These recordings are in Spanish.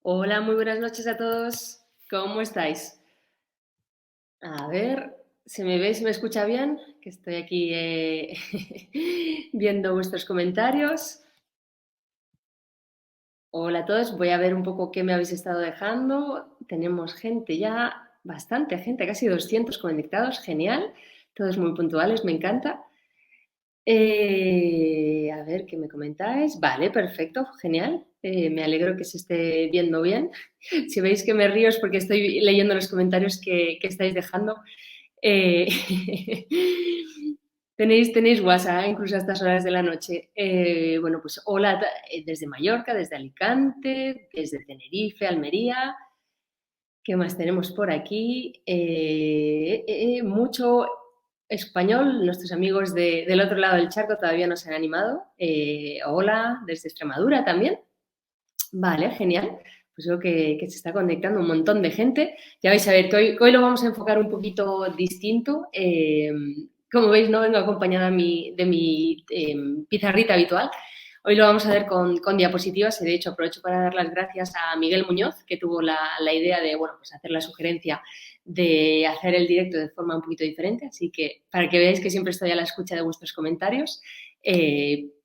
Hola, muy buenas noches a todos. ¿Cómo estáis? A ver, ¿se me ve, se me escucha bien? Que estoy aquí viendo vuestros comentarios. Hola a todos, voy a ver un poco qué me habéis estado dejando. Tenemos gente ya, bastante gente, casi 200 conectados, genial. Todos muy puntuales, me encanta. A ver, ¿qué me comentáis? Vale, perfecto, genial. Me alegro que se esté viendo bien. Si veis que me río es porque estoy leyendo los comentarios que estáis dejando. Eh, tenéis WhatsApp incluso a estas horas de la noche. Bueno, pues hola desde Mallorca, desde Alicante, desde Tenerife, Almería. ¿Qué más tenemos por aquí? Mucho español. Nuestros amigos del otro lado del charco todavía no se han animado. Hola, desde Extremadura también. Vale, genial. Pues veo que se está conectando un montón de gente. Ya vais a ver que hoy lo vamos a enfocar un poquito distinto. Como veis, no vengo acompañada de mi pizarrita habitual. Hoy lo vamos a ver con diapositivas y de hecho aprovecho para dar las gracias a Miguel Muñoz, que tuvo la idea de bueno, pues hacer la sugerencia de hacer el directo de forma un poquito diferente. Así que para que veáis que siempre estoy a la escucha de vuestros comentarios,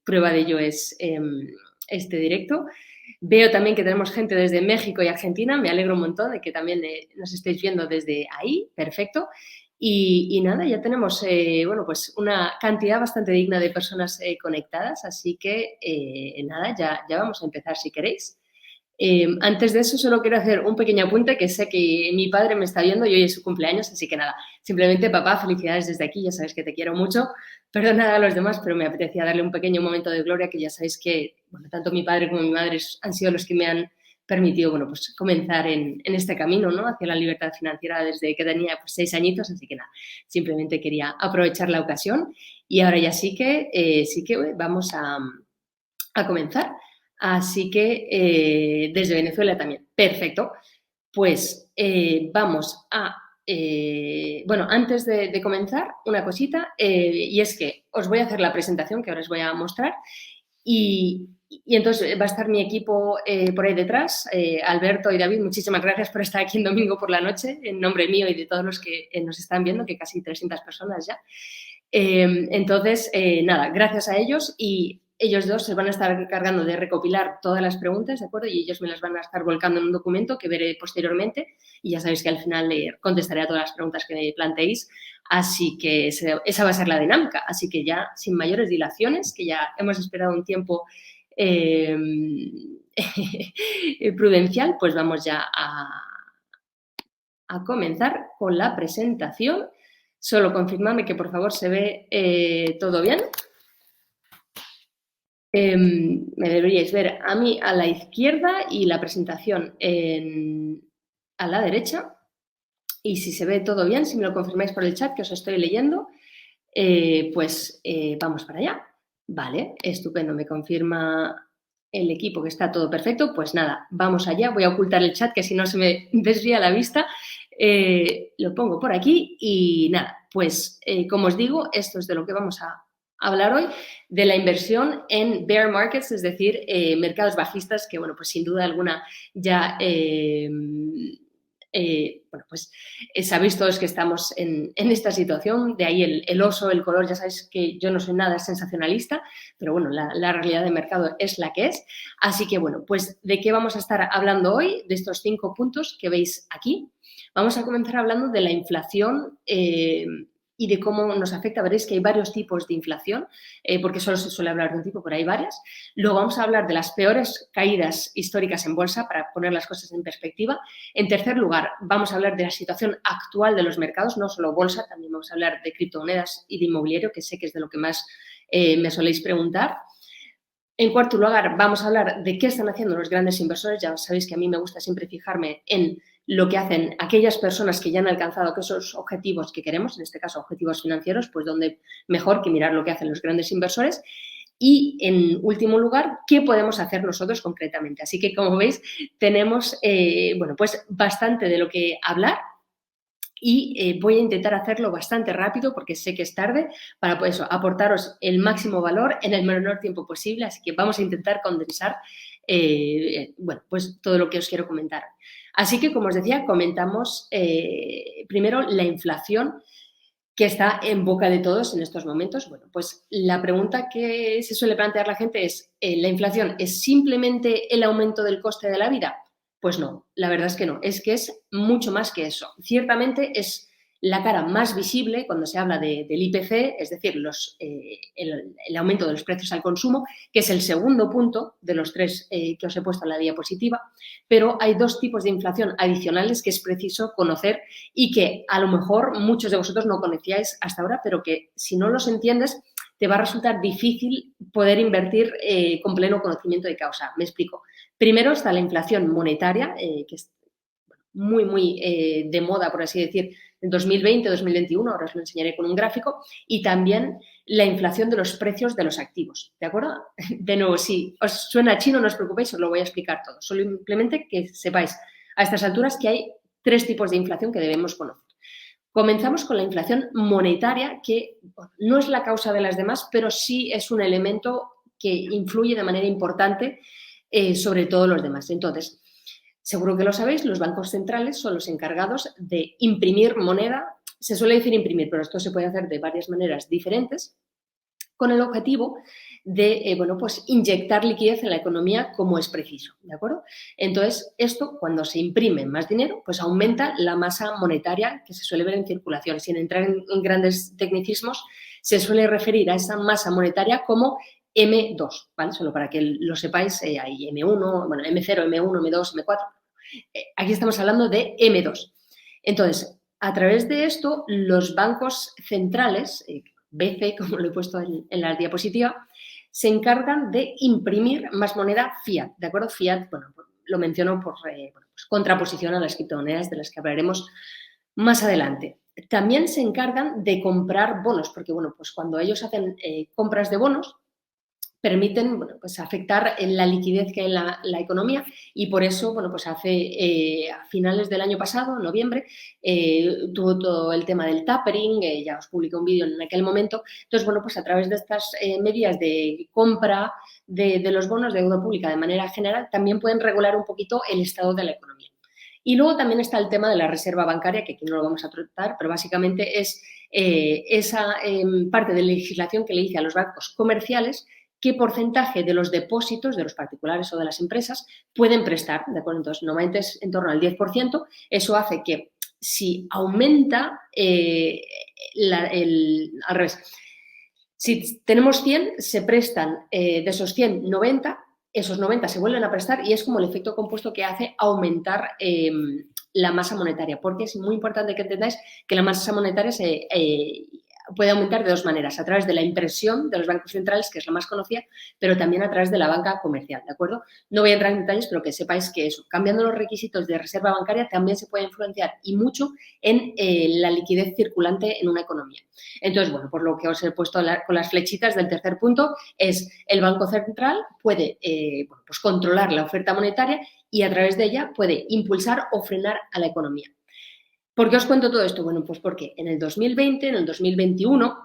prueba de ello es este directo. Veo también que tenemos gente desde México y Argentina, me alegro un montón de que también nos estéis viendo desde ahí, perfecto. Y nada, ya tenemos bueno, pues una cantidad bastante digna de personas conectadas, así que nada, ya vamos a empezar si queréis. Antes de eso, solo quiero hacer un pequeño apunte, que sé que mi padre me está viendo y hoy es su cumpleaños, así que nada, simplemente papá, felicidades desde aquí, ya sabes que te quiero mucho. Perdonad a los demás, pero me apetecía darle un pequeño momento de gloria, que ya sabéis que bueno, tanto mi padre como mi madre han sido los que me han permitido bueno, pues comenzar en este camino, ¿no? Hacia la libertad financiera desde que tenía pues, 6 añitos, así que nada, simplemente quería aprovechar la ocasión y ahora ya sí que vamos a comenzar. Así que desde Venezuela también. Perfecto. Pues vamos a... bueno, antes de comenzar, una cosita, y es que os voy a hacer la presentación que ahora os voy a mostrar y entonces va a estar mi equipo por ahí detrás, Alberto y David, muchísimas gracias por estar aquí en domingo por la noche, en nombre mío y de todos los que nos están viendo, que casi 300 personas ya. Entonces, nada, gracias a ellos y ellos dos se van a estar encargando de recopilar todas las preguntas, ¿de acuerdo? Y ellos me las van a estar volcando en un documento que veré posteriormente y ya sabéis que al final contestaré a todas las preguntas que me planteéis. Así que esa va a ser la dinámica. Así que ya, sin mayores dilaciones, que ya hemos esperado un tiempo prudencial, pues vamos ya a comenzar con la presentación. Solo confirmadme que por favor se ve todo bien. Me deberíais ver a mí a la izquierda y la presentación a la derecha. Y si se ve todo bien, si me lo confirmáis por el chat que os estoy leyendo, pues vamos para allá. Vale, estupendo, me confirma el equipo que está todo perfecto. Pues nada, vamos allá. Voy a ocultar el chat que si no se me desvía la vista. Lo pongo por aquí y nada, pues como os digo, esto es de lo que vamos a hablar hoy, de la inversión en bear markets, es decir, mercados bajistas que, bueno, pues sin duda alguna ya... bueno, pues sabéis todos que estamos en esta situación, de ahí el oso, el color, ya sabéis que yo no soy nada sensacionalista, pero bueno, la realidad de mercado es la que es. Así que bueno, pues ¿de qué vamos a estar hablando hoy? De estos 5 puntos que veis aquí. Vamos a comenzar hablando de la inflación y de cómo nos afecta. Veréis que hay varios tipos de inflación, porque solo se suele hablar de un tipo, pero hay varias. Luego vamos a hablar de las peores caídas históricas en bolsa para poner las cosas en perspectiva. En tercer lugar, vamos a hablar de la situación actual de los mercados, no solo bolsa, también vamos a hablar de criptomonedas y de inmobiliario, que sé que es de lo que más me soléis preguntar. En cuarto lugar, vamos a hablar de qué están haciendo los grandes inversores. Ya sabéis que a mí me gusta siempre fijarme en lo que hacen aquellas personas que ya han alcanzado esos objetivos que queremos, en este caso objetivos financieros, pues donde mejor que mirar lo que hacen los grandes inversores. Y, en último lugar, ¿qué podemos hacer nosotros concretamente? Así que, como veis, tenemos bueno, pues bastante de lo que hablar y voy a intentar hacerlo bastante rápido porque sé que es tarde para pues, aportaros el máximo valor en el menor tiempo posible, así que vamos a intentar condensar bueno, pues todo lo que os quiero comentar. Así que, como os decía, comentamos primero la inflación que está en boca de todos en estos momentos. Bueno, pues la pregunta que se suele plantear la gente es, ¿la inflación es simplemente el aumento del coste de la vida? Pues no, la verdad es que no, es que es mucho más que eso. Ciertamente es la cara más visible cuando se habla del IPC, es decir, el aumento de los precios al consumo, que es el segundo punto de los tres que os he puesto en la diapositiva, pero hay dos tipos de inflación adicionales que es preciso conocer y que a lo mejor muchos de vosotros no conocíais hasta ahora, pero que si no los entiendes te va a resultar difícil poder invertir con pleno conocimiento de causa. Me explico. Primero está la inflación monetaria, que es muy de moda, por así decir, en 2020, 2021, ahora os lo enseñaré con un gráfico, y también la inflación de los precios de los activos, ¿de acuerdo? De nuevo, si os suena chino, no os preocupéis, os lo voy a explicar todo. Solo simplemente que sepáis a estas alturas que hay tres tipos de inflación que debemos conocer. Comenzamos con la inflación monetaria, que no es la causa de las demás, pero sí es un elemento que influye de manera importante sobre todos los demás. Entonces, seguro que lo sabéis, los bancos centrales son los encargados de imprimir moneda. Se suele decir imprimir, pero esto se puede hacer de varias maneras diferentes, con el objetivo de bueno, pues inyectar liquidez en la economía como es preciso, ¿de acuerdo? Entonces, esto, cuando se imprime más dinero, pues aumenta la masa monetaria que se suele ver en circulación. Sin entrar en grandes tecnicismos, se suele referir a esa masa monetaria como M2, ¿vale? Solo para que lo sepáis, hay M1, bueno, M0, M1, M2, M4. Aquí estamos hablando de M2. Entonces, a través de esto, los bancos centrales, BCE, como lo he puesto en la diapositiva, se encargan de imprimir más moneda fiat, ¿de acuerdo? Fiat, bueno, lo menciono por pues contraposición a las criptomonedas de las que hablaremos más adelante. También se encargan de comprar bonos, porque, bueno, pues cuando ellos hacen compras de bonos, permiten, bueno, pues afectar en la liquidez que hay en la economía y por eso, bueno, pues a finales del año pasado, noviembre, tuvo todo el tema del tapering, ya os publiqué un vídeo en aquel momento. Entonces, bueno, pues a través de estas medidas de compra de los bonos de deuda pública de manera general, también pueden regular un poquito el estado de la economía. Y luego también está el tema de la reserva bancaria, que aquí no lo vamos a tratar, pero básicamente es esa parte de legislación que le dice a los bancos comerciales qué porcentaje de los depósitos de los particulares o de las empresas pueden prestar, ¿de acuerdo? Entonces, normalmente es en torno al 10%, eso hace que si aumenta al revés, si tenemos 100, se prestan de esos 100, 90, esos 90 se vuelven a prestar y es como el efecto compuesto que hace aumentar la masa monetaria, porque es muy importante que entendáis que la masa monetaria puede aumentar de dos maneras, a través de la impresión de los bancos centrales, que es la más conocida, pero también a través de la banca comercial, ¿de acuerdo? No voy a entrar en detalles, pero que sepáis que eso, cambiando los requisitos de reserva bancaria, también se puede influenciar y mucho en la liquidez circulante en una economía. Entonces, bueno, por lo que os he puesto con las flechitas del tercer punto, es el Banco Central puede bueno, pues controlar la oferta monetaria y a través de ella puede impulsar o frenar a la economía. ¿Por qué os cuento todo esto? Bueno, pues porque en el 2020, en el 2021,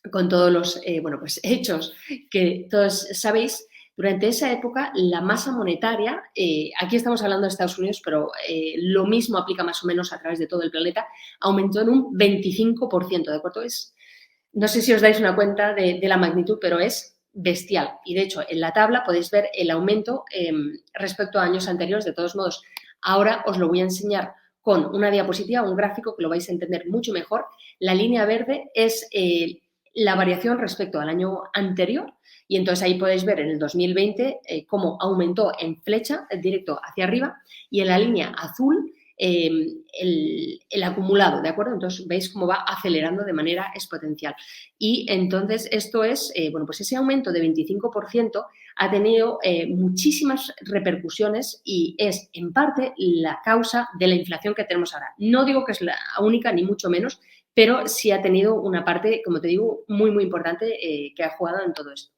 con todos los bueno, pues hechos que todos sabéis, durante esa época la masa monetaria, aquí estamos hablando de Estados Unidos, pero lo mismo aplica más o menos a través de todo el planeta, aumentó en un 25%, ¿de acuerdo? No sé si os dais una cuenta de la magnitud, pero es bestial. Y de hecho, en la tabla podéis ver el aumento respecto a años anteriores. De todos modos, ahora os lo voy a enseñar con una diapositiva, un gráfico que lo vais a entender mucho mejor. La línea verde es la variación respecto al año anterior y entonces ahí podéis ver en el 2020 cómo aumentó en flecha directo hacia arriba y en la línea azul el acumulado, ¿de acuerdo? Entonces veis cómo va acelerando de manera exponencial. Y entonces esto es, bueno, pues ese aumento de 25% ha tenido muchísimas repercusiones y es en parte la causa de la inflación que tenemos ahora. No digo que es la única, ni mucho menos, pero sí ha tenido una parte, como te digo, muy importante que ha jugado en todo esto.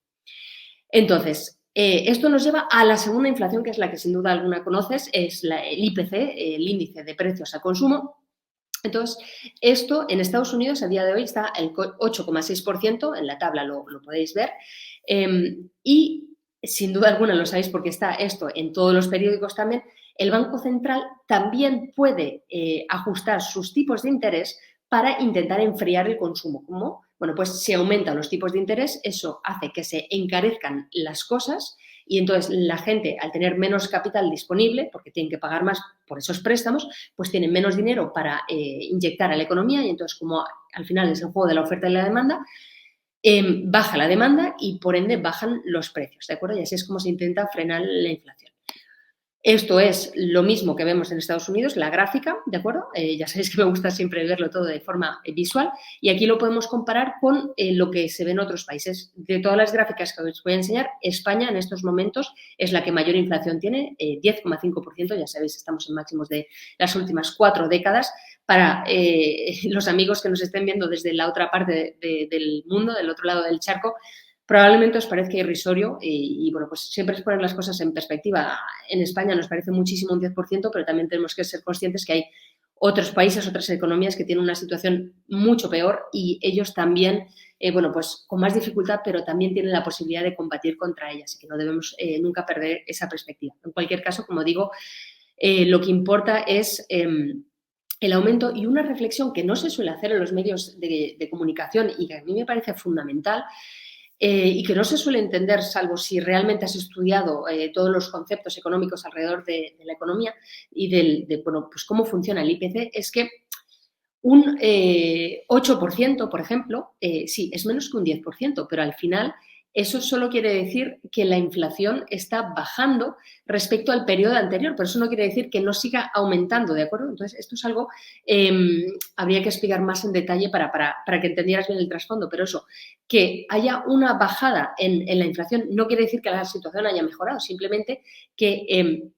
Entonces, esto nos lleva a la segunda inflación, que es la que sin duda alguna conoces, es el IPC, el índice de precios al consumo. Entonces, esto en Estados Unidos a día de hoy está el 8,6%, en la tabla lo podéis ver, y sin duda alguna lo sabéis porque está esto en todos los periódicos también, el Banco Central también puede ajustar sus tipos de interés para intentar enfriar el consumo. ¿Cómo? Bueno, pues si aumentan los tipos de interés, eso hace que se encarezcan las cosas y entonces la gente, al tener menos capital disponible, porque tienen que pagar más por esos préstamos, pues tienen menos dinero para inyectar a la economía y entonces como al final es el juego de la oferta y la demanda, baja la demanda y por ende bajan los precios, ¿de acuerdo? Y así es como se intenta frenar la inflación. Esto es lo mismo que vemos en Estados Unidos, la gráfica, ¿de acuerdo? Ya sabéis que me gusta siempre verlo todo de forma visual y aquí lo podemos comparar con lo que se ve en otros países. De todas las gráficas que os voy a enseñar, España en estos momentos es la que mayor inflación tiene, 10,5%, ya sabéis, estamos en máximos de las últimas 4 décadas. Para los amigos que nos estén viendo desde la otra parte del mundo, del otro lado del charco, probablemente os parezca irrisorio y, bueno, pues siempre es poner las cosas en perspectiva. En España nos parece muchísimo un 10%, pero también tenemos que ser conscientes que hay otros países, otras economías que tienen una situación mucho peor y ellos también, bueno, pues con más dificultad, pero también tienen la posibilidad de combatir contra ellas y que no debemos nunca perder esa perspectiva. En cualquier caso, como digo, lo que importa es el aumento y una reflexión que no se suele hacer en los medios de comunicación y que a mí me parece fundamental y que no se suele entender, salvo si realmente has estudiado todos los conceptos económicos alrededor de la economía y bueno, pues cómo funciona el IPC, es que un 8%, por ejemplo, sí, es menos que un 10%, pero al final eso solo quiere decir que la inflación está bajando respecto al periodo anterior, pero eso no quiere decir que no siga aumentando, ¿de acuerdo? Entonces, esto es algo, habría que explicar más en detalle para que entendieras bien el trasfondo, pero eso, que haya una bajada en la inflación no quiere decir que la situación haya mejorado, simplemente que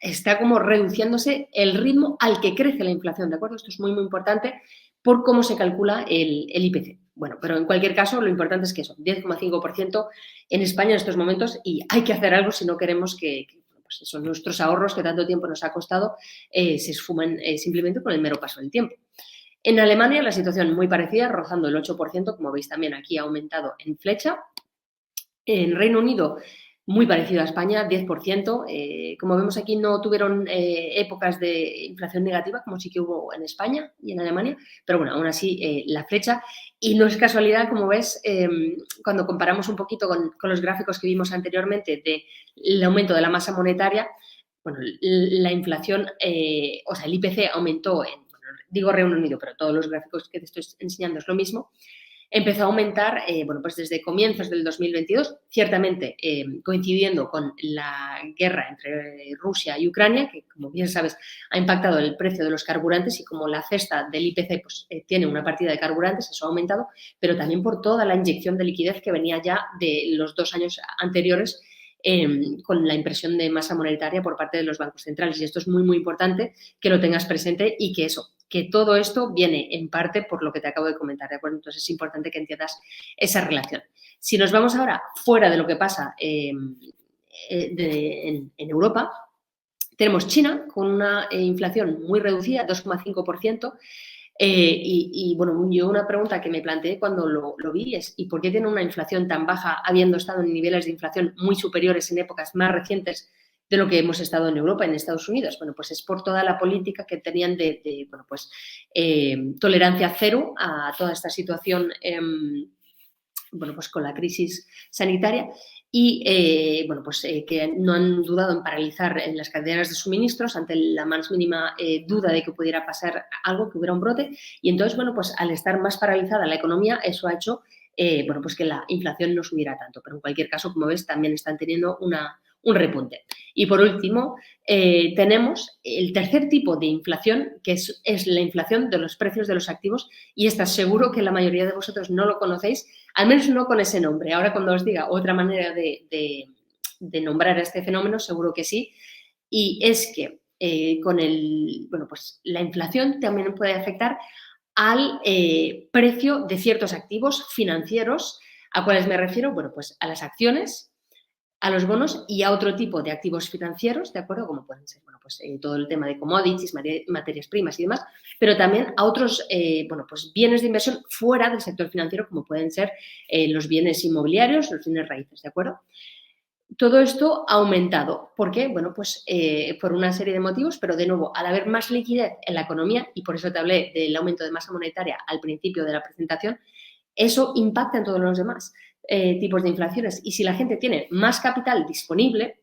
está como reduciéndose el ritmo al que crece la inflación, ¿de acuerdo? Esto es muy, muy importante por cómo se calcula el IPC. Bueno, pero en cualquier caso, lo importante es que eso, 10,5% en España en estos momentos y hay que hacer algo si no queremos que pues eso, nuestros ahorros que tanto tiempo nos ha costado se esfumen simplemente con el mero paso del tiempo. En Alemania la situación muy parecida, rozando el 8%, como veis también aquí ha aumentado en flecha. En Reino Unido, muy parecido a España, 10%. Como vemos aquí, no tuvieron épocas de inflación negativa, como sí que hubo en España y en Alemania, pero bueno, aún así la flecha. Y no es casualidad, como ves, cuando comparamos un poquito con los gráficos que vimos anteriormente del aumento de la masa monetaria, bueno, la inflación, o sea, el IPC aumentó digo Reino Unido, pero todos los gráficos que te estoy enseñando es lo mismo, empezó a aumentar, bueno, pues desde comienzos del 2022, ciertamente coincidiendo con la guerra entre Rusia y Ucrania, que como bien sabes ha impactado el precio de los carburantes y como la cesta del IPC pues, tiene una partida de carburantes, eso ha aumentado, pero también por toda la inyección de liquidez que venía ya de los 2 años anteriores con la impresión de masa monetaria por parte de los bancos centrales. Y esto es muy, muy importante que lo tengas presente y que eso, que todo esto viene en parte por lo que te acabo de comentar, ¿de acuerdo? Entonces es importante que entiendas esa relación. Si nos vamos ahora fuera de lo que pasa en Europa, tenemos China con una inflación muy reducida, 2,5%. Bueno, yo una pregunta que me planteé cuando lo vi es ¿y por qué tiene una inflación tan baja habiendo estado en niveles de inflación muy superiores en épocas más recientes de lo que hemos estado en Europa, en Estados Unidos? Bueno, pues es por toda la política que tenían de bueno, pues, tolerancia cero a toda esta situación bueno, pues con la crisis sanitaria y bueno, pues que no han dudado en paralizar en las cadenas de suministros ante la más mínima duda de que pudiera pasar algo, que hubiera un brote. Y entonces, bueno, pues al estar más paralizada la economía, eso ha hecho bueno, pues que la inflación no subiera tanto. Pero en cualquier caso, como ves, también están teniendo un repunte. Y por último, tenemos el tercer tipo de inflación, que es la inflación de los precios de los activos, y esta seguro que la mayoría de vosotros no lo conocéis, al menos no con ese nombre. Ahora cuando os diga otra manera de nombrar este fenómeno, seguro que sí, y es que bueno, pues la inflación también puede afectar al precio de ciertos activos financieros. ¿A cuáles me refiero? Bueno, pues a las acciones, a los bonos y a otro tipo de activos financieros, ¿de acuerdo? Como pueden ser, bueno, pues todo el tema de commodities, materias primas y demás, pero también a otros, bueno, pues bienes de inversión fuera del sector financiero, como pueden ser los bienes inmobiliarios, los bienes raíces, ¿de acuerdo? Todo esto ha aumentado. ¿Por qué? Bueno, pues por una serie de motivos, pero de nuevo, al haber más liquidez en la economía, y por eso te hablé del aumento de masa monetaria al principio de la presentación, eso impacta en todos los demás tipos de inflaciones. Y si la gente tiene más capital disponible,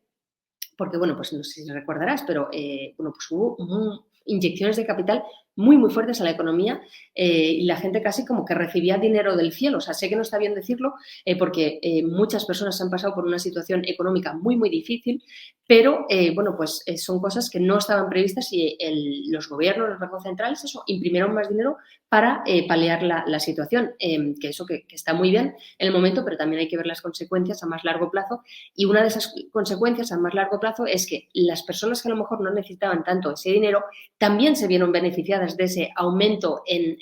porque, bueno, pues no sé si recordarás, pero bueno, pues hubo inyecciones de capital muy, muy fuertes a la economía y la gente casi como que recibía dinero del cielo. O sea, sé que no está bien decirlo porque muchas personas han pasado por una situación económica muy, muy difícil, pero, bueno, pues son cosas que no estaban previstas y los gobiernos, los bancos centrales, eso, imprimieron más dinero para paliar la situación, que eso que está muy bien en el momento, pero también hay que ver las consecuencias a más largo plazo y una de esas consecuencias a más largo plazo es que las personas que a lo mejor no necesitaban tanto ese dinero también se vieron beneficiadas de ese aumento en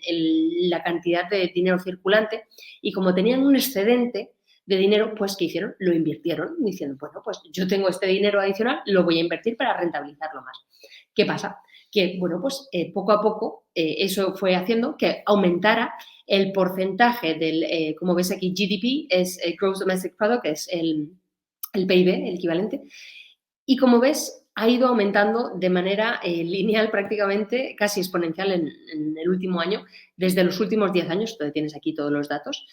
la cantidad de dinero circulante y como tenían un excedente de dinero, pues ¿qué hicieron? Lo invirtieron diciendo, bueno, pues yo tengo este dinero adicional, lo voy a invertir para rentabilizarlo más. ¿Qué pasa? Que, bueno, pues poco a poco eso fue haciendo que aumentara el porcentaje del, como ves aquí, GDP, es Gross Domestic Product, que es el PIB, el equivalente. Y como ves, ha ido aumentando de manera lineal prácticamente, casi exponencial en el último año, desde los últimos 10 años, tú tienes aquí todos los datos.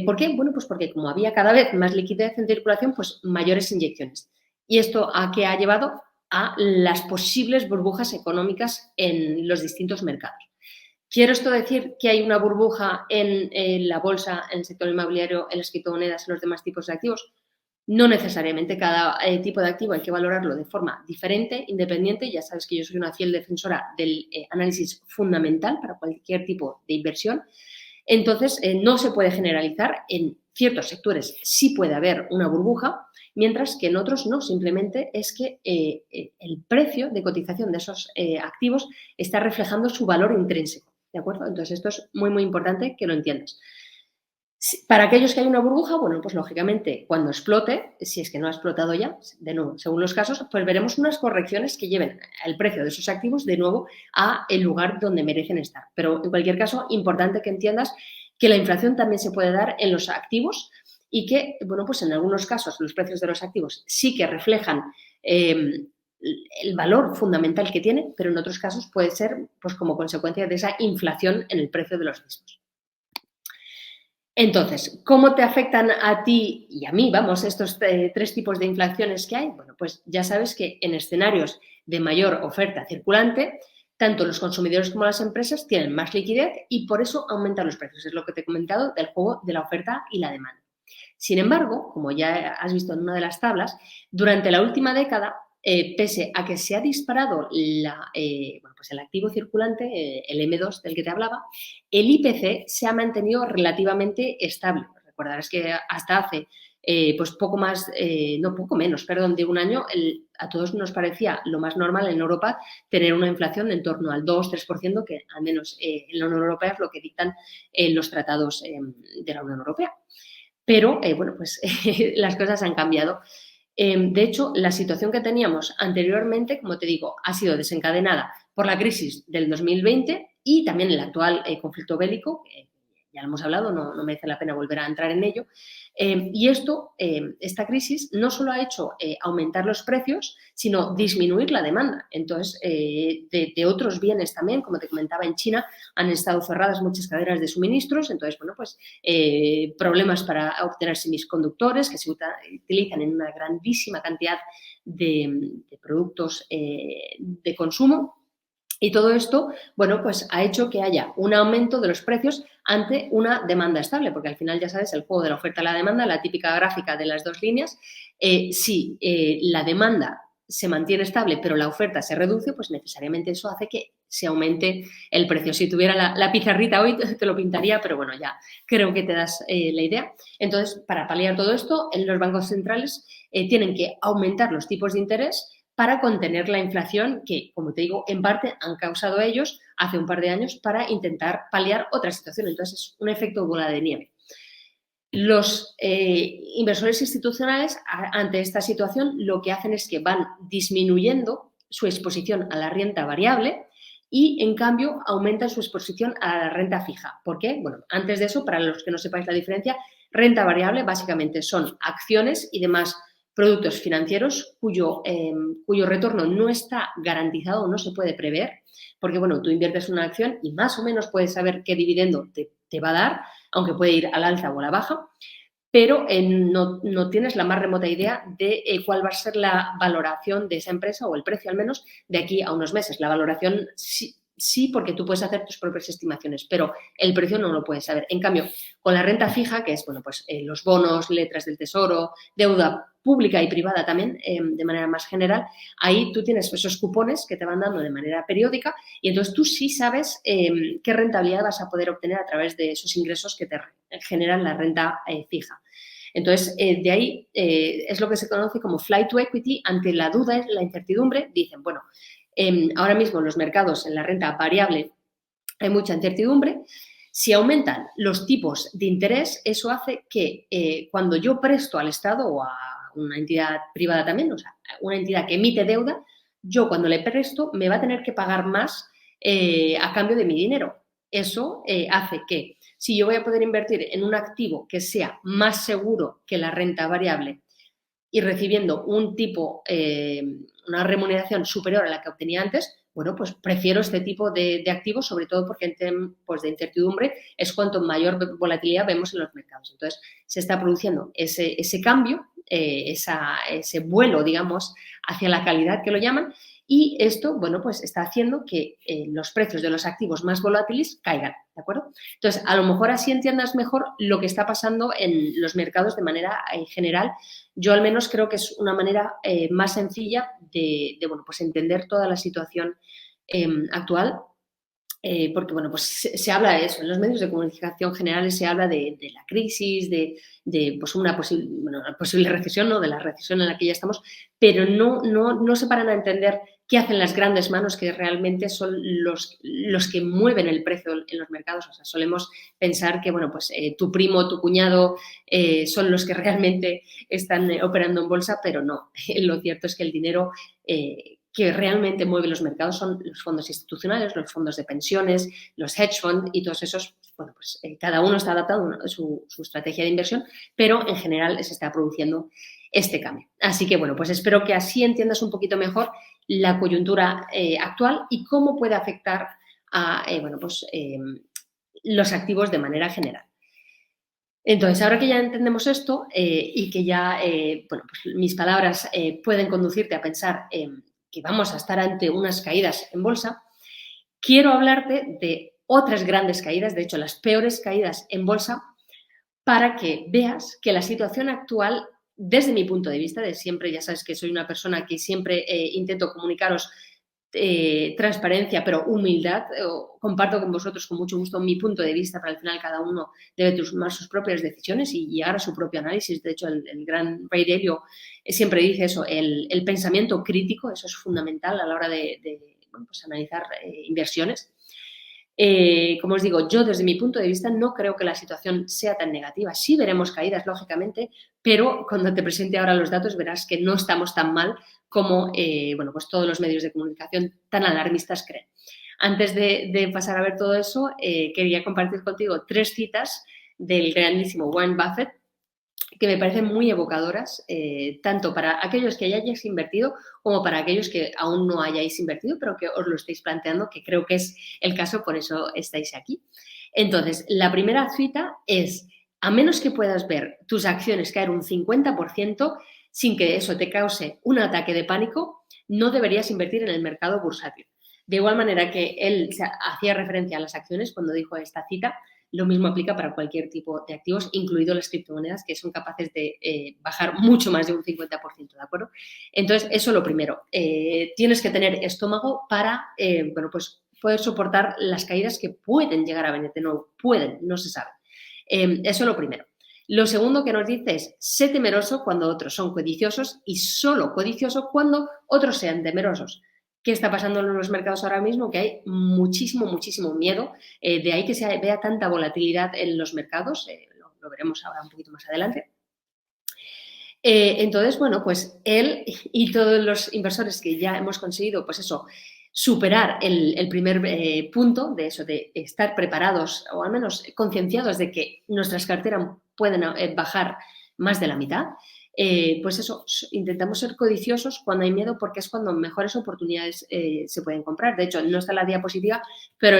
¿Por qué? Bueno, pues porque como había cada vez más liquidez en circulación, pues mayores inyecciones. ¿Y esto a qué ha llevado? A las posibles burbujas económicas en los distintos mercados. ¿Quiero esto decir que hay una burbuja en la bolsa, en el sector inmobiliario, en las criptomonedas, en los demás tipos de activos? No necesariamente. Cada tipo de activo hay que valorarlo de forma diferente, independiente. Ya sabes que yo soy una fiel defensora del análisis fundamental para cualquier tipo de inversión. Entonces, no se puede generalizar. En ciertos sectores sí puede haber una burbuja, mientras que en otros no. Simplemente es que el precio de cotización de esos activos está reflejando su valor intrínseco. ¿De acuerdo? Entonces, esto es muy, muy importante que lo entiendas. Para aquellos que hay una burbuja, bueno, pues lógicamente cuando explote, si es que no ha explotado ya, de nuevo, según los casos, pues veremos unas correcciones que lleven el precio de esos activos de nuevo a el lugar donde merecen estar. Pero en cualquier caso, importante que entiendas que la inflación también se puede dar en los activos y que, bueno, pues en algunos casos los precios de los activos sí que reflejan el valor fundamental que tiene, pero en otros casos puede ser pues como consecuencia de esa inflación en el precio de los mismos. Entonces, ¿cómo te afectan a ti y a mí, vamos, estos tres tipos de inflaciones que hay? Bueno, pues ya sabes que en escenarios de mayor oferta circulante, tanto los consumidores como las empresas tienen más liquidez y por eso aumentan los precios. Es lo que te he comentado del juego de la oferta y la demanda. Sin embargo, como ya has visto en una de las tablas, durante la última década, pese a que se ha disparado bueno, pues el activo circulante, el M2 del que te hablaba, el IPC se ha mantenido relativamente estable. Recordarás que hasta hace pues poco más, no poco menos, perdón, de un año, a todos nos parecía lo más normal en Europa tener una inflación en torno al 2-3%, que al menos en la Unión Europea es lo que dictan los tratados de la Unión Europea. Pero, bueno, pues las cosas han cambiado. De hecho, la situación que teníamos anteriormente, como te digo, ha sido desencadenada por la crisis del 2020 y también el actual conflicto bélico, ya lo hemos hablado, no merece la pena volver a entrar en ello. Y esta crisis no solo ha hecho aumentar los precios, sino disminuir la demanda. Entonces, de otros bienes también, como te comentaba, en China han estado cerradas muchas cadenas de suministros, entonces, bueno, pues problemas para obtener semiconductores que se utilizan en una grandísima cantidad de productos de consumo. Y todo esto, bueno, pues ha hecho que haya un aumento de los precios ante una demanda estable, porque al final ya sabes, el juego de la oferta y la demanda, la típica gráfica de las dos líneas, si la demanda se mantiene estable, pero la oferta se reduce, pues necesariamente eso hace que se aumente el precio. Si tuviera la pizarrita hoy te lo pintaría, pero bueno, ya creo que te das la idea. Entonces, para paliar todo esto, los bancos centrales tienen que aumentar los tipos de interés para contener la inflación que, como te digo, en parte han causado ellos hace un par de años para intentar paliar otra situación. Entonces, es un efecto bola de nieve. Los inversores institucionales, ante esta situación, lo que hacen es que van disminuyendo su exposición a la renta variable y, en cambio, aumentan su exposición a la renta fija. ¿Por qué? Bueno, antes de eso, para los que no sepáis la diferencia, renta variable básicamente son acciones y demás productos financieros cuyo retorno no está garantizado o no se puede prever, porque, bueno, tú inviertes una acción y más o menos puedes saber qué dividendo te va a dar, aunque puede ir al alza o a la baja, pero no tienes la más remota idea de cuál va a ser la valoración de esa empresa o el precio al menos de aquí a unos meses. La valoración sí, porque tú puedes hacer tus propias estimaciones, pero el precio no lo puedes saber. En cambio, con la renta fija, que es bueno, pues, los bonos, letras del tesoro, deuda pública y privada también, de manera más general, ahí tú tienes esos cupones que te van dando de manera periódica y entonces tú sí sabes qué rentabilidad vas a poder obtener a través de esos ingresos que te generan la renta fija. Entonces, de ahí es lo que se conoce como flight to equity. Ante la duda, la incertidumbre, dicen, bueno, ahora mismo en los mercados, en la renta variable, hay mucha incertidumbre. Si aumentan los tipos de interés, eso hace que cuando yo presto al Estado o a una entidad privada también, o sea, una entidad que emite deuda, yo cuando le presto me va a tener que pagar más a cambio de mi dinero. Eso hace que si yo voy a poder invertir en un activo que sea más seguro que la renta variable y recibiendo un tipo, una remuneración superior a la que obtenía antes, bueno, pues prefiero este tipo de activos, sobre todo porque en tiempos de incertidumbre es cuanto mayor volatilidad vemos en los mercados. Entonces, se está produciendo ese cambio, ese vuelo, digamos, hacia la calidad que lo llaman, y esto, bueno, pues está haciendo que los precios de los activos más volátiles caigan, ¿de acuerdo? Entonces, a lo mejor así entiendas mejor lo que está pasando en los mercados de manera general. Yo al menos creo que es una manera más sencilla de bueno, pues entender toda la situación actual, porque bueno, pues se habla de eso, en los medios de comunicación generales se habla de la crisis, de pues una posible recesión, ¿no? De la recesión en la que ya estamos, pero no se paran a entender qué hacen las grandes manos que realmente son los que mueven el precio en los mercados. O sea, solemos pensar que, bueno, pues tu primo, tu cuñado son los que realmente están operando en bolsa, pero no. Lo cierto es que el dinero que realmente mueve los mercados son los fondos institucionales, los fondos de pensiones, los hedge funds y todos esos, bueno, pues cada uno está adaptando su estrategia de inversión, pero en general se está produciendo este cambio. Así que, bueno, pues espero que así entiendas un poquito mejor la coyuntura actual y cómo puede afectar a, los activos de manera general. Entonces, ahora que ya entendemos esto y que ya, bueno, pues mis palabras pueden conducirte a pensar que vamos a estar ante unas caídas en bolsa, quiero hablarte de otras grandes caídas, de hecho, las peores caídas en bolsa, para que veas que la situación actual, desde mi punto de vista, de siempre, ya sabes que soy una persona que siempre intento comunicaros transparencia, pero humildad. Comparto con vosotros con mucho gusto mi punto de vista, pero al final cada uno debe tomar sus propias decisiones y llegar a su propio análisis. De hecho, el gran Ray Dalio siempre dice eso, el pensamiento crítico, eso es fundamental a la hora de bueno, pues analizar inversiones. Como os digo, yo desde mi punto de vista no creo que la situación sea tan negativa. Sí veremos caídas, lógicamente, pero cuando te presente ahora los datos verás que no estamos tan mal como bueno, pues todos los medios de comunicación tan alarmistas creen. Antes de pasar a ver todo eso, quería compartir contigo 3 citas del grandísimo Warren Buffett que me parecen muy evocadoras, tanto para aquellos que hayáis invertido como para aquellos que aún no hayáis invertido, pero que os lo estáis planteando, que creo que es el caso, por eso estáis aquí. Entonces, la primera cita es, a menos que puedas ver tus acciones caer un 50% sin que eso te cause un ataque de pánico, no deberías invertir en el mercado bursátil. De igual manera que él hacía referencia a las acciones cuando dijo esta cita, lo mismo aplica para cualquier tipo de activos, incluido las criptomonedas, que son capaces de bajar mucho más de un 50%, ¿de acuerdo? Entonces, eso lo primero. Tienes que tener estómago para, bueno, pues poder soportar las caídas que pueden llegar a venir de nuevo. Pueden, no se sabe. Eso lo primero. Lo segundo que nos dice es, sé temeroso cuando otros son codiciosos y solo codicioso cuando otros sean temerosos. ¿Qué está pasando en los mercados ahora mismo? Que hay muchísimo miedo, de ahí que se vea tanta volatilidad en los mercados. lo veremos ahora un poquito más adelante. Entonces, bueno, pues él y todos los inversores que ya hemos conseguido, pues eso, superar el primer punto de eso, de estar preparados o al menos concienciados de que nuestras carteras pueden bajar más de la mitad, pues eso, intentamos ser codiciosos cuando hay miedo porque es cuando mejores oportunidades se pueden comprar. De hecho, no está en la diapositiva, pero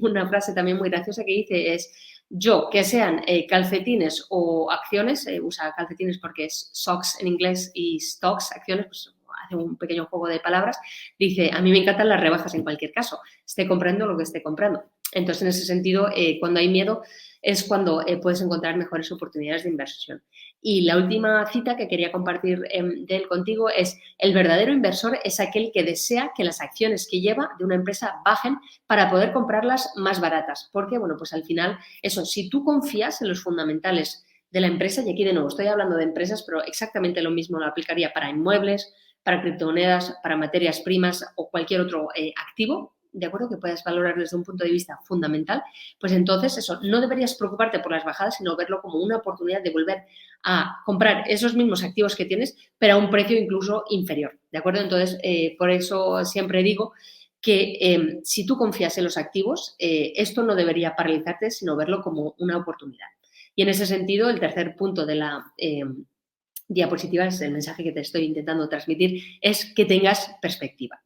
una frase también muy graciosa que dice es: yo, que sean calcetines o acciones, usa calcetines porque es socks en inglés y stocks, acciones, pues hace un pequeño juego de palabras, dice, a mí me encantan las rebajas en cualquier caso, esté comprando lo que esté comprando. Entonces, en ese sentido, cuando hay miedo es cuando puedes encontrar mejores oportunidades de inversión. Y la última cita que quería compartir de él contigo es: el verdadero inversor es aquel que desea que las acciones que lleva de una empresa bajen para poder comprarlas más baratas. Porque, bueno, pues al final, eso, si tú confías en los fundamentales de la empresa, y aquí de nuevo estoy hablando de empresas, pero exactamente lo mismo lo aplicaría para inmuebles, para criptomonedas, para materias primas o cualquier otro activo, ¿de acuerdo? Que puedas valorar desde un punto de vista fundamental, pues entonces eso, no deberías preocuparte por las bajadas, sino verlo como una oportunidad de volver a comprar esos mismos activos que tienes, pero a un precio incluso inferior, ¿de acuerdo? Entonces, por eso siempre digo que si tú confías en los activos, esto no debería paralizarte, sino verlo como una oportunidad. Y en ese sentido, el tercer punto de la diapositiva, es el mensaje que te estoy intentando transmitir, es que tengas perspectiva.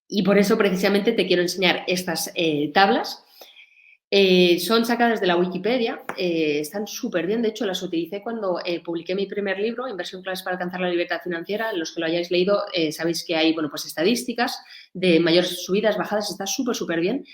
Y por eso precisamente te quiero enseñar estas tablas. Son sacadas de la Wikipedia, están súper bien, de hecho las utilicé cuando publiqué mi primer libro, Inversión claves para alcanzar la libertad financiera. Los que lo hayáis leído sabéis que hay, bueno, pues estadísticas de mayores subidas, bajadas, está súper bien.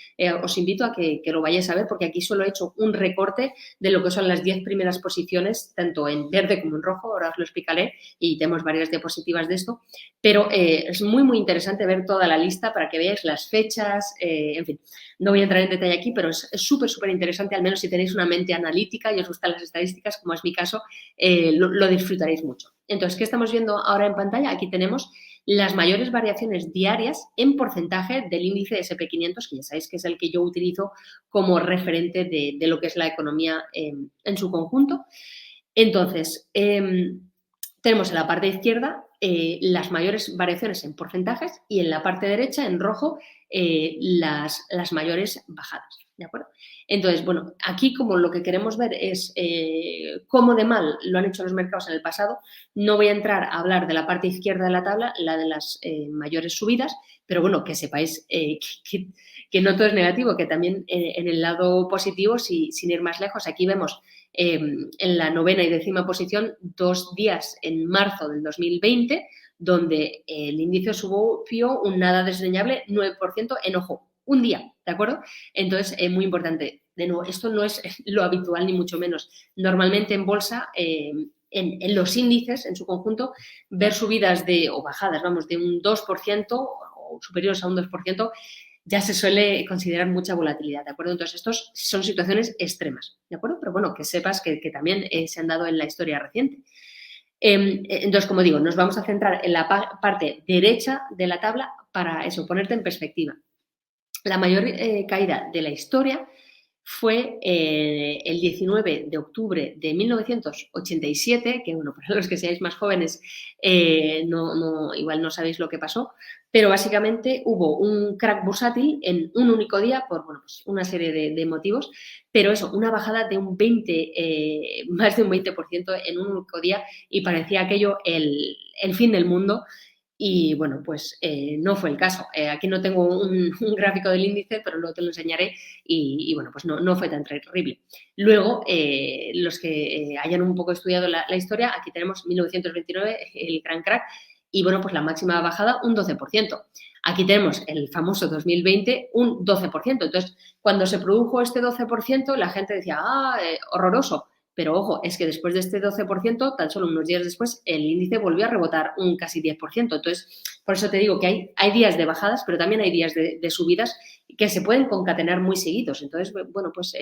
Os invito a que lo vayáis a ver porque aquí solo he hecho un recorte de lo que son las 10 primeras posiciones, tanto en verde como en rojo, ahora os lo explicaré y tenemos varias diapositivas de esto, pero es muy interesante ver toda la lista para que veáis las fechas, en fin. No voy a entrar en detalle aquí, pero es súper interesante, al menos si tenéis una mente analítica y os gustan las estadísticas, como es mi caso, lo disfrutaréis mucho. Entonces, ¿qué estamos viendo ahora en pantalla? Aquí tenemos las mayores variaciones diarias en porcentaje del índice SP500, que ya sabéis que es el que yo utilizo como referente de lo que es la economía en su conjunto. Entonces, tenemos en la parte izquierda las mayores variaciones en porcentajes y en la parte derecha, en rojo, las mayores bajadas, ¿de acuerdo? Entonces, bueno, aquí como lo que queremos ver es cómo de mal lo han hecho los mercados en el pasado. No voy a entrar a hablar de la parte izquierda de la tabla, la de las mayores subidas, pero bueno, que sepáis que no todo es negativo, que también en el lado positivo, sin ir más lejos, aquí vemos en la 9ª y 10ª posición 2 días en marzo del 2020, donde el índice subió un nada desdeñable 9% en, ojo, un día, ¿de acuerdo? Entonces, muy importante. De nuevo, esto no es lo habitual ni mucho menos. Normalmente en bolsa, en los índices en su conjunto, ver subidas o bajadas, vamos, de un 2% o superiores a un 2%, ya se suele considerar mucha volatilidad, ¿de acuerdo? Entonces, estos son situaciones extremas, ¿de acuerdo? Pero bueno, que sepas que también se han dado en la historia reciente. Entonces, como digo, nos vamos a centrar en la parte derecha de la tabla para eso, ponerte en perspectiva. La mayor caída de la historia fue el 19 de octubre de 1987, que bueno, para los que seáis más jóvenes igual no sabéis lo que pasó, pero básicamente hubo un crack bursátil en un único día por bueno, pues una serie de motivos, pero eso, una bajada de un 20, más de un 20% en un único día y parecía aquello el fin del mundo. Y bueno, pues no fue el caso. Aquí no tengo un gráfico del índice, pero luego te lo enseñaré y bueno, pues no fue tan terrible. Luego, los que hayan un poco estudiado la historia, aquí tenemos 1929, el gran crack, y bueno, pues la máxima bajada, un 12%. Aquí tenemos el famoso 2020, un 12%. Entonces, cuando se produjo este 12%, la gente decía, horroroso. Pero ojo, es que después de este 12%, tan solo unos días después, el índice volvió a rebotar un casi 10%. Entonces, por eso te digo que hay días de bajadas, pero también hay días de subidas que se pueden concatenar muy seguidos. Entonces, bueno, pues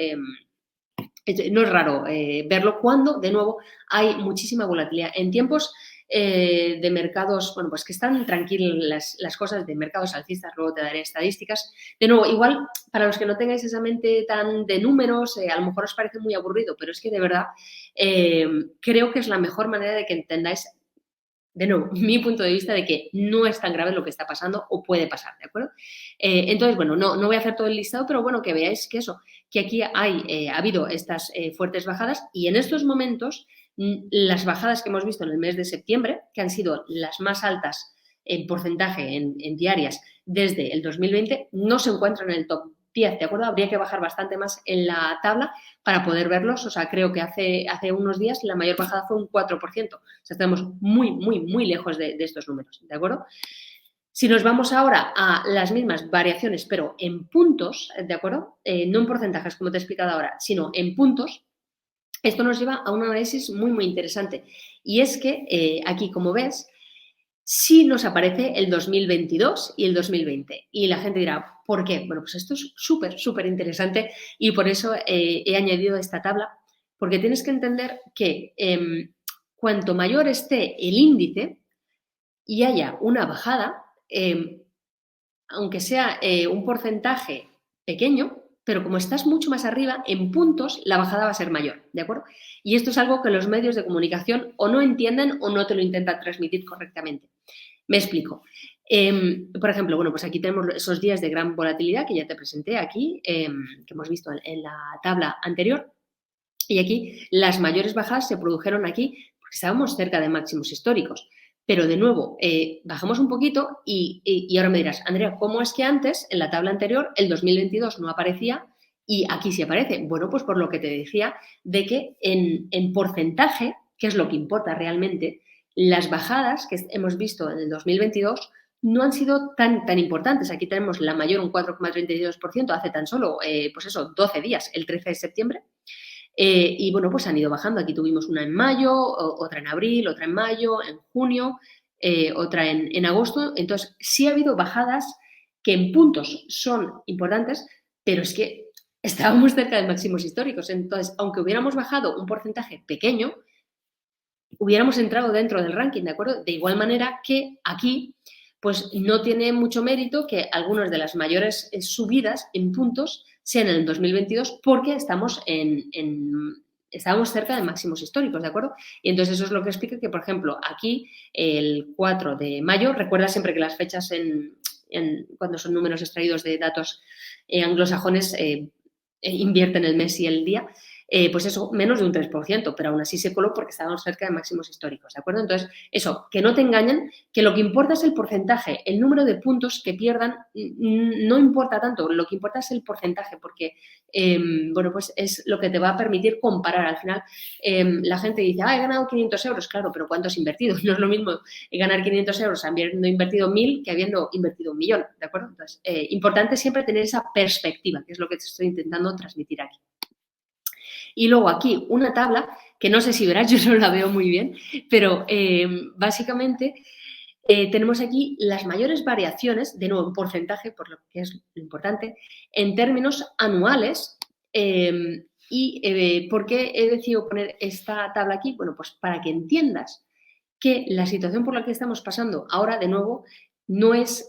no es raro verlo cuando, de nuevo, hay muchísima volatilidad. En tiempos de mercados, bueno, pues que están tranquilas las cosas, de mercados alcistas, luego te daré estadísticas. De nuevo, igual, para los que no tengáis esa mente tan de números, a lo mejor os parece muy aburrido, pero es que de verdad creo que es la mejor manera de que entendáis, de nuevo, mi punto de vista de que no es tan grave lo que está pasando o puede pasar, ¿de acuerdo? Entonces, bueno, no voy a hacer todo el listado, pero bueno, que veáis que eso, que aquí ha habido estas fuertes bajadas y en estos momentos las bajadas que hemos visto en el mes de septiembre, que han sido las más altas en porcentaje en diarias desde el 2020, no se encuentran en el top 10, ¿de acuerdo? Habría que bajar bastante más en la tabla para poder verlos. O sea, creo que hace unos días la mayor bajada fue un 4%. O sea, estamos muy, muy, muy lejos de estos números, ¿de acuerdo? Si nos vamos ahora a las mismas variaciones, pero en puntos, ¿de acuerdo? No en porcentajes, como te he explicado ahora, sino en puntos, esto nos lleva a un análisis muy, muy interesante. Y es que aquí, como ves, sí nos aparece el 2022 y el 2020. Y la gente dirá, ¿por qué? Bueno, pues esto es súper, súper interesante y por eso he añadido esta tabla, porque tienes que entender que cuanto mayor esté el índice y haya una bajada, aunque sea un porcentaje pequeño, pero como estás mucho más arriba, en puntos la bajada va a ser mayor, ¿de acuerdo? Y esto es algo que los medios de comunicación o no entienden o no te lo intentan transmitir correctamente. Me explico. Por ejemplo, bueno, pues aquí tenemos esos días de gran volatilidad que ya te presenté aquí, que hemos visto en la tabla anterior. Y aquí las mayores bajadas se produjeron aquí porque estábamos cerca de máximos históricos. Pero de nuevo, bajamos un poquito y ahora me dirás, Andrea, ¿cómo es que antes, en la tabla anterior, el 2022 no aparecía y aquí sí aparece? Bueno, pues por lo que te decía, de que en porcentaje, que es lo que importa realmente, las bajadas que hemos visto en el 2022 no han sido tan importantes. Aquí tenemos la mayor, un 4,32%, hace tan solo, pues eso, 12 días, el 13 de septiembre. Y bueno, pues han ido bajando. Aquí tuvimos una en mayo, otra en abril, otra en mayo, en junio, otra en agosto. Entonces, sí ha habido bajadas que en puntos son importantes, pero es que estábamos cerca de máximos históricos. Entonces, aunque hubiéramos bajado un porcentaje pequeño, hubiéramos entrado dentro del ranking, ¿de acuerdo? De igual manera que aquí, pues no tiene mucho mérito que algunas de las mayores subidas en puntos sean en el 2022 porque estábamos estábamos cerca de máximos históricos, ¿de acuerdo? Y entonces eso es lo que explica que, por ejemplo, aquí el 4 de mayo, recuerda siempre que las fechas cuando son números extraídos de datos anglosajones invierten el mes y el día, pues eso, menos de un 3%, pero aún así se coló porque estábamos cerca de máximos históricos, ¿de acuerdo? Entonces, eso, que no te engañen, que lo que importa es el porcentaje, el número de puntos que pierdan no importa tanto, lo que importa es el porcentaje, porque, bueno, pues es lo que te va a permitir comparar. Al final, la gente dice, he ganado 500 euros, claro, pero ¿cuánto has invertido? No es lo mismo ganar 500 euros habiendo invertido 1.000 que habiendo invertido 1.000.000, ¿de acuerdo? Entonces, importante siempre tener esa perspectiva, que es lo que te estoy intentando transmitir aquí. Y luego aquí una tabla, que no sé si verás, yo no la veo muy bien, pero básicamente tenemos aquí las mayores variaciones, de nuevo en porcentaje, por lo que es lo importante, en términos anuales. ¿Por qué he decidido poner esta tabla aquí? Bueno, pues para que entiendas que la situación por la que estamos pasando ahora, de nuevo, no es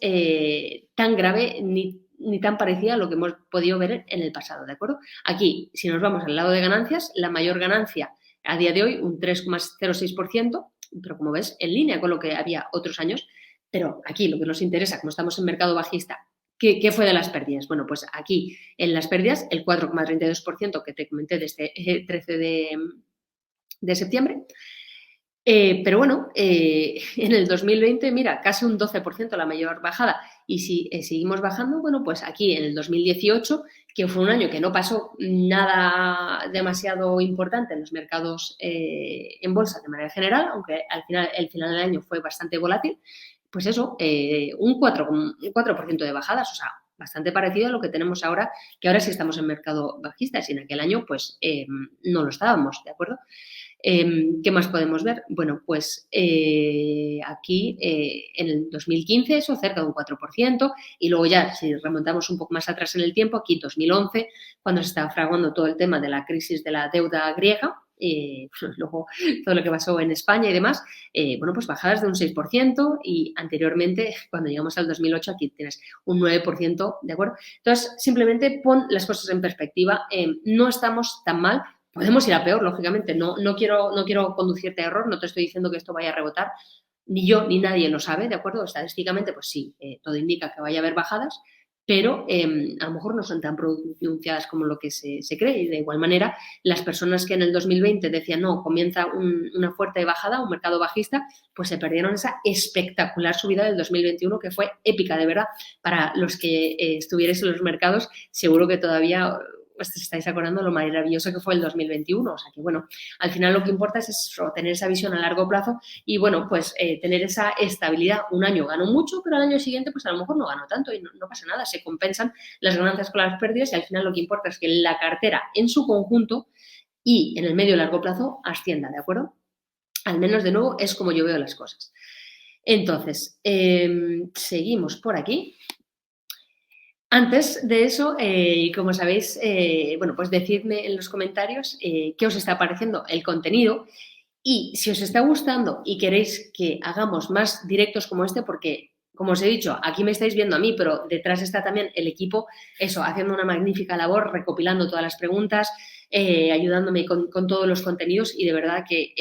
tan grave ni tan parecida a lo que hemos podido ver en el pasado, ¿de acuerdo? Aquí, si nos vamos al lado de ganancias, la mayor ganancia a día de hoy, un 3,06%, pero como ves, en línea con lo que había otros años. Pero aquí lo que nos interesa, como estamos en mercado bajista, ¿qué fue de las pérdidas? Bueno, pues aquí en las pérdidas, el 4,32% que te comenté desde 13 de septiembre. Pero bueno, en el 2020, mira, casi un 12% la mayor bajada. Y si seguimos bajando, bueno, pues aquí en el 2018, que fue un año que no pasó nada demasiado importante en los mercados en bolsa de manera general, aunque el final del año fue bastante volátil, pues eso, un 4% de bajadas, o sea, bastante parecido a lo que tenemos ahora, que ahora sí estamos en mercado bajista, y en aquel año pues no lo estábamos, ¿de acuerdo? ¿Qué más podemos ver? Bueno, pues aquí en el 2015 eso cerca de un 4% y luego ya si remontamos un poco más atrás en el tiempo, aquí 2011, cuando se estaba fraguando todo el tema de la crisis de la deuda griega, luego todo lo que pasó en España y demás, bueno, pues bajadas de un 6% y anteriormente, cuando llegamos al 2008, aquí tienes un 9%, ¿de acuerdo? Entonces, simplemente pon las cosas en perspectiva, no estamos tan mal, podemos ir a peor, lógicamente, no quiero conducirte a error, no te estoy diciendo que esto vaya a rebotar, ni yo ni nadie lo sabe, ¿de acuerdo? Estadísticamente, pues sí, todo indica que vaya a haber bajadas, pero a lo mejor no son tan pronunciadas como lo que se cree. Y de igual manera, las personas que en el 2020 decían, no, comienza una fuerte bajada, un mercado bajista, pues se perdieron esa espectacular subida del 2021 que fue épica, de verdad. Para los que estuvierais en los mercados, seguro que todavía os estáis acordando lo maravilloso que fue el 2021. O sea que, bueno, al final lo que importa es eso, tener esa visión a largo plazo y, bueno, pues tener esa estabilidad. Un año gano mucho, pero al año siguiente, pues a lo mejor no gano tanto y no pasa nada. Se compensan las ganancias con las pérdidas y al final lo que importa es que la cartera en su conjunto y en el medio y largo plazo ascienda, ¿de acuerdo? Al menos, de nuevo, es como yo veo las cosas. Entonces, seguimos por aquí. Antes de eso, como sabéis, bueno, pues decidme en los comentarios qué os está pareciendo el contenido y si os está gustando y queréis que hagamos más directos como este, porque, como os he dicho, aquí me estáis viendo a mí, pero detrás está también el equipo, eso, haciendo una magnífica labor, recopilando todas las preguntas, ayudándome con todos los contenidos y de verdad que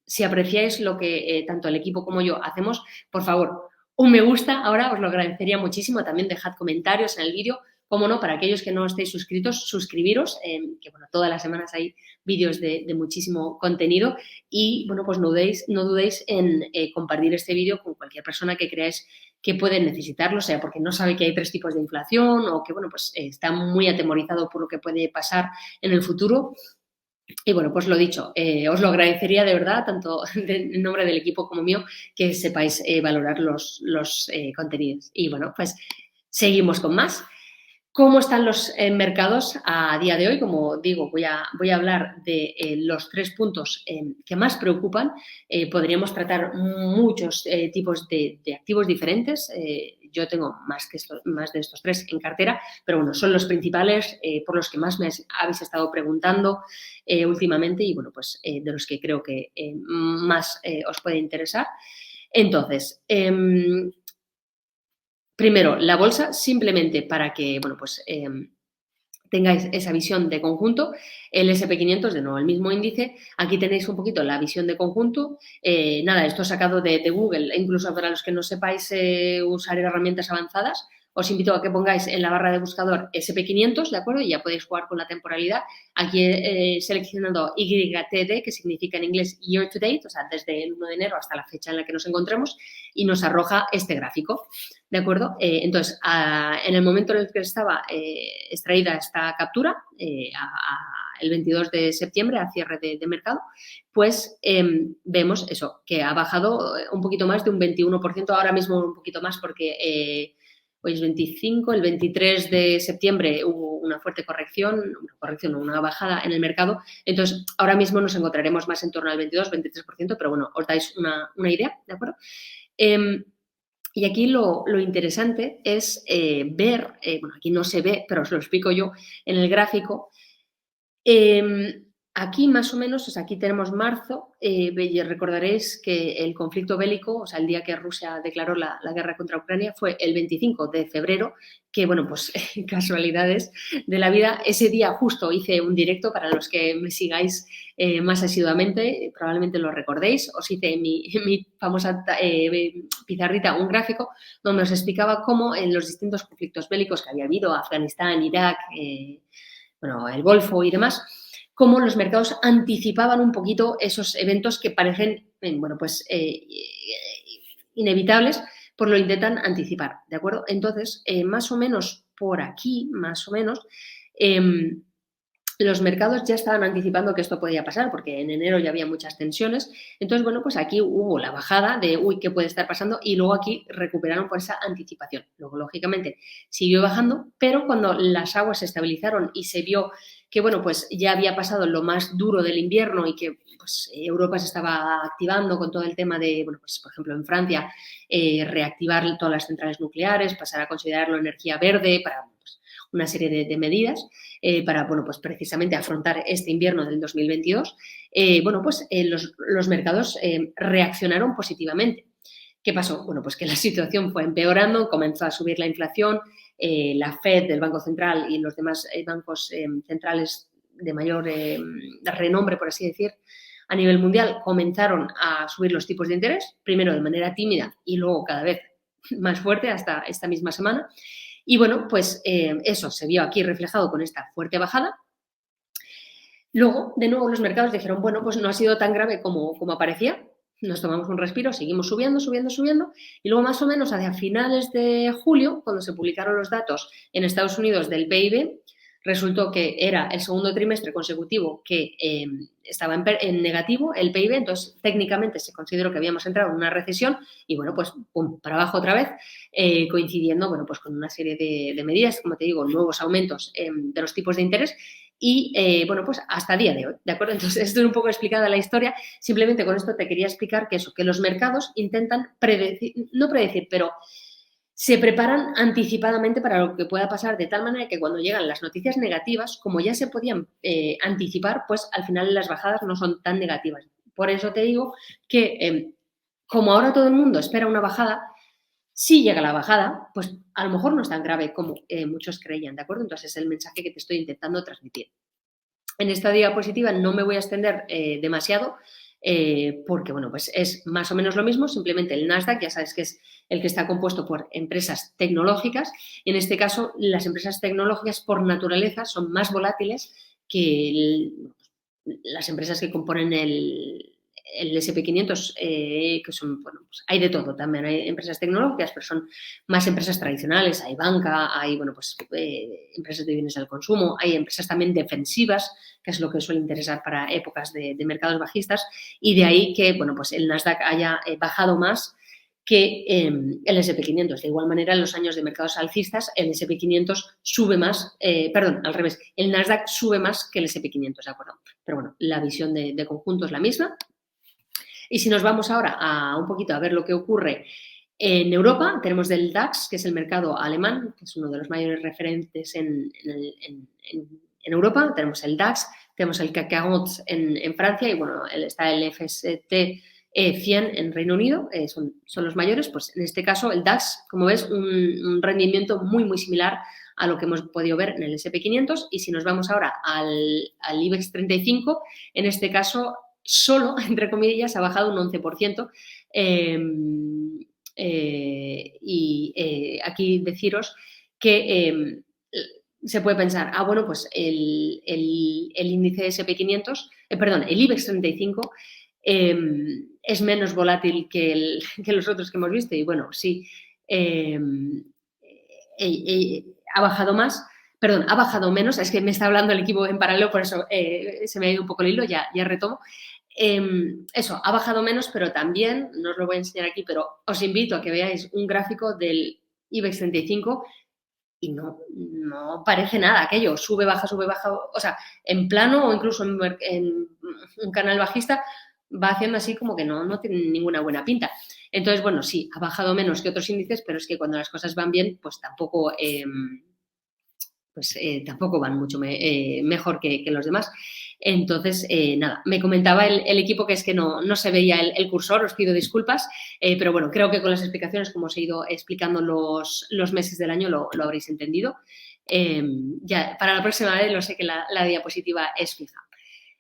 si apreciáis lo que tanto el equipo como yo hacemos, por favor, un me gusta, ahora os lo agradecería muchísimo, también dejad comentarios en el vídeo, como no, para aquellos que no estéis suscritos, suscribiros, que bueno, todas las semanas hay vídeos de muchísimo contenido y bueno, pues no dudéis en compartir este vídeo con cualquier persona que creáis que puede necesitarlo, sea porque no sabe que hay 3 tipos de inflación o que bueno, pues está muy atemorizado por lo que puede pasar en el futuro. Y bueno, pues lo dicho, os lo agradecería de verdad, tanto en nombre del equipo como mío, que sepáis valorar los contenidos. Y bueno, pues seguimos con más. ¿Cómo están los mercados a día de hoy? Como digo, voy a hablar de los 3 puntos que más preocupan. Podríamos tratar muchos tipos de activos diferentes. Yo tengo más de estos 3 en cartera, pero bueno, son los principales por los que más me habéis estado preguntando últimamente y bueno, pues de los que creo que más os puede interesar. Entonces, primero, la bolsa, simplemente para que, bueno, pues tengáis esa visión de conjunto. El SP500, de nuevo, el mismo índice. Aquí tenéis un poquito la visión de conjunto. Nada, esto sacado de Google. Incluso para los que no sepáis usar herramientas avanzadas, os invito a que pongáis en la barra de buscador SP500, ¿de acuerdo? Y ya podéis jugar con la temporalidad. Aquí he seleccionado YTD, que significa en inglés Year to Date, o sea, desde el 1 de enero hasta la fecha en la que nos encontremos, y nos arroja este gráfico, ¿de acuerdo? Entonces, en el momento en el que estaba extraída esta captura, el 22 de septiembre, a cierre de mercado, pues vemos eso, que ha bajado un poquito más de un 21%, ahora mismo un poquito más porque hoy es 25, el 23 de septiembre hubo una fuerte una bajada en el mercado, entonces ahora mismo nos encontraremos más en torno al 22-23%, pero bueno, os dais una idea, ¿de acuerdo? Y aquí lo interesante es ver, bueno, aquí no se ve, pero os lo explico yo en el gráfico. Aquí más o menos, o sea, aquí tenemos marzo, recordaréis que el conflicto bélico, o sea, el día que Rusia declaró la guerra contra Ucrania fue el 25 de febrero, que bueno, pues casualidades de la vida, ese día justo hice un directo, para los que me sigáis más asiduamente, probablemente lo recordéis, os hice mi famosa pizarrita, un gráfico, donde os explicaba cómo en los distintos conflictos bélicos que había habido, Afganistán, Irak, bueno, el Golfo y demás, cómo los mercados anticipaban un poquito esos eventos que parecen, bueno, pues inevitables, pues lo intentan anticipar, ¿de acuerdo? Entonces, más o menos por aquí, más o menos, los mercados ya estaban anticipando que esto podía pasar, porque en enero ya había muchas tensiones. Entonces, bueno, pues aquí hubo la bajada de, uy, ¿qué puede estar pasando? Y luego aquí recuperaron por esa anticipación. Luego, lógicamente, siguió bajando, pero cuando las aguas se estabilizaron y se vio que, bueno, pues ya había pasado lo más duro del invierno y que pues, Europa se estaba activando con todo el tema de, bueno, pues por ejemplo, en Francia, reactivar todas las centrales nucleares, pasar a considerarlo energía verde para, pues, una serie de medidas para, bueno, pues precisamente afrontar este invierno del 2022, bueno, pues los mercados reaccionaron positivamente. ¿Qué pasó? Bueno, pues que la situación fue empeorando, comenzó a subir la inflación, la Fed del Banco Central y los demás bancos centrales de mayor renombre, por así decir, a nivel mundial comenzaron a subir los tipos de interés, primero de manera tímida y luego cada vez más fuerte hasta esta misma semana. Y bueno, pues eso se vio aquí reflejado con esta fuerte bajada. Luego, de nuevo, los mercados dijeron, bueno, pues no ha sido tan grave como parecía. Nos tomamos un respiro, seguimos subiendo, subiendo, subiendo. Y luego, más o menos, hacia finales de julio, cuando se publicaron los datos en Estados Unidos del PIB, resultó que era el segundo trimestre consecutivo que estaba en negativo el PIB, entonces técnicamente se consideró que habíamos entrado en una recesión y bueno, pues pum, para abajo otra vez, coincidiendo, bueno, pues con una serie de medidas, como te digo, nuevos aumentos de los tipos de interés y, bueno, pues hasta el día de hoy, ¿de acuerdo? Entonces, esto es un poco explicada la historia, simplemente con esto te quería explicar que eso, que los mercados intentan predecir, no predecir, pero se preparan anticipadamente para lo que pueda pasar, de tal manera que cuando llegan las noticias negativas, como ya se podían anticipar, pues al final las bajadas no son tan negativas. Por eso te digo que como ahora todo el mundo espera una bajada, si llega la bajada, pues a lo mejor no es tan grave como muchos creían, ¿de acuerdo? Entonces es el mensaje que te estoy intentando transmitir. En esta diapositiva no me voy a extender demasiado porque, bueno, pues es más o menos lo mismo, simplemente el Nasdaq, ya sabes que es el que está compuesto por empresas tecnológicas. En este caso, las empresas tecnológicas por naturaleza son más volátiles que las empresas que componen el SP500, que son, bueno, pues hay de todo también, hay empresas tecnológicas, pero son más empresas tradicionales, hay banca, hay, bueno, pues empresas de bienes al consumo, hay empresas también defensivas, que es lo que suele interesar para épocas de mercados bajistas, y de ahí que, bueno, pues el Nasdaq haya bajado más que el SP500. De igual manera, en los años de mercados alcistas, el SP500 sube más, perdón, al revés, el Nasdaq sube más que el SP500, ¿de acuerdo? Pero bueno, la visión de conjunto es la misma. Y si nos vamos ahora a un poquito a ver lo que ocurre en Europa, tenemos del DAX, que es el mercado alemán, que es uno de los mayores referentes en Europa. Tenemos el DAX, tenemos el CAC 40 en Francia y bueno, está el FTSE 100 en Reino Unido, son los mayores. Pues en este caso el DAX, como ves, un rendimiento muy, muy similar a lo que hemos podido ver en el SP500. Y si nos vamos ahora al IBEX 35, en este caso solo, entre comillas, ha bajado un 11%. Aquí deciros que se puede pensar, bueno, pues el índice SP500, perdón, el IBEX 35 es menos volátil que los otros que hemos visto y bueno, sí, ha bajado más, perdón, ha bajado menos, es que me está hablando el equipo en paralelo, por eso se me ha ido un poco el hilo, ya retomo. Eso, ha bajado menos, pero también, no os lo voy a enseñar aquí, pero os invito a que veáis un gráfico del IBEX 35 y no parece nada aquello, sube, baja, o sea, en plano o incluso en un canal bajista va haciendo así como que no tiene ninguna buena pinta. Entonces, bueno, sí, ha bajado menos que otros índices, pero es que cuando las cosas van bien, pues tampoco van mucho mejor que los demás. Entonces, nada, me comentaba el equipo que es que no se veía el cursor, os pido disculpas, pero bueno, creo que con las explicaciones, como os he ido explicando los meses del año, lo habréis entendido. Ya para la próxima vez lo sé que la diapositiva es fija.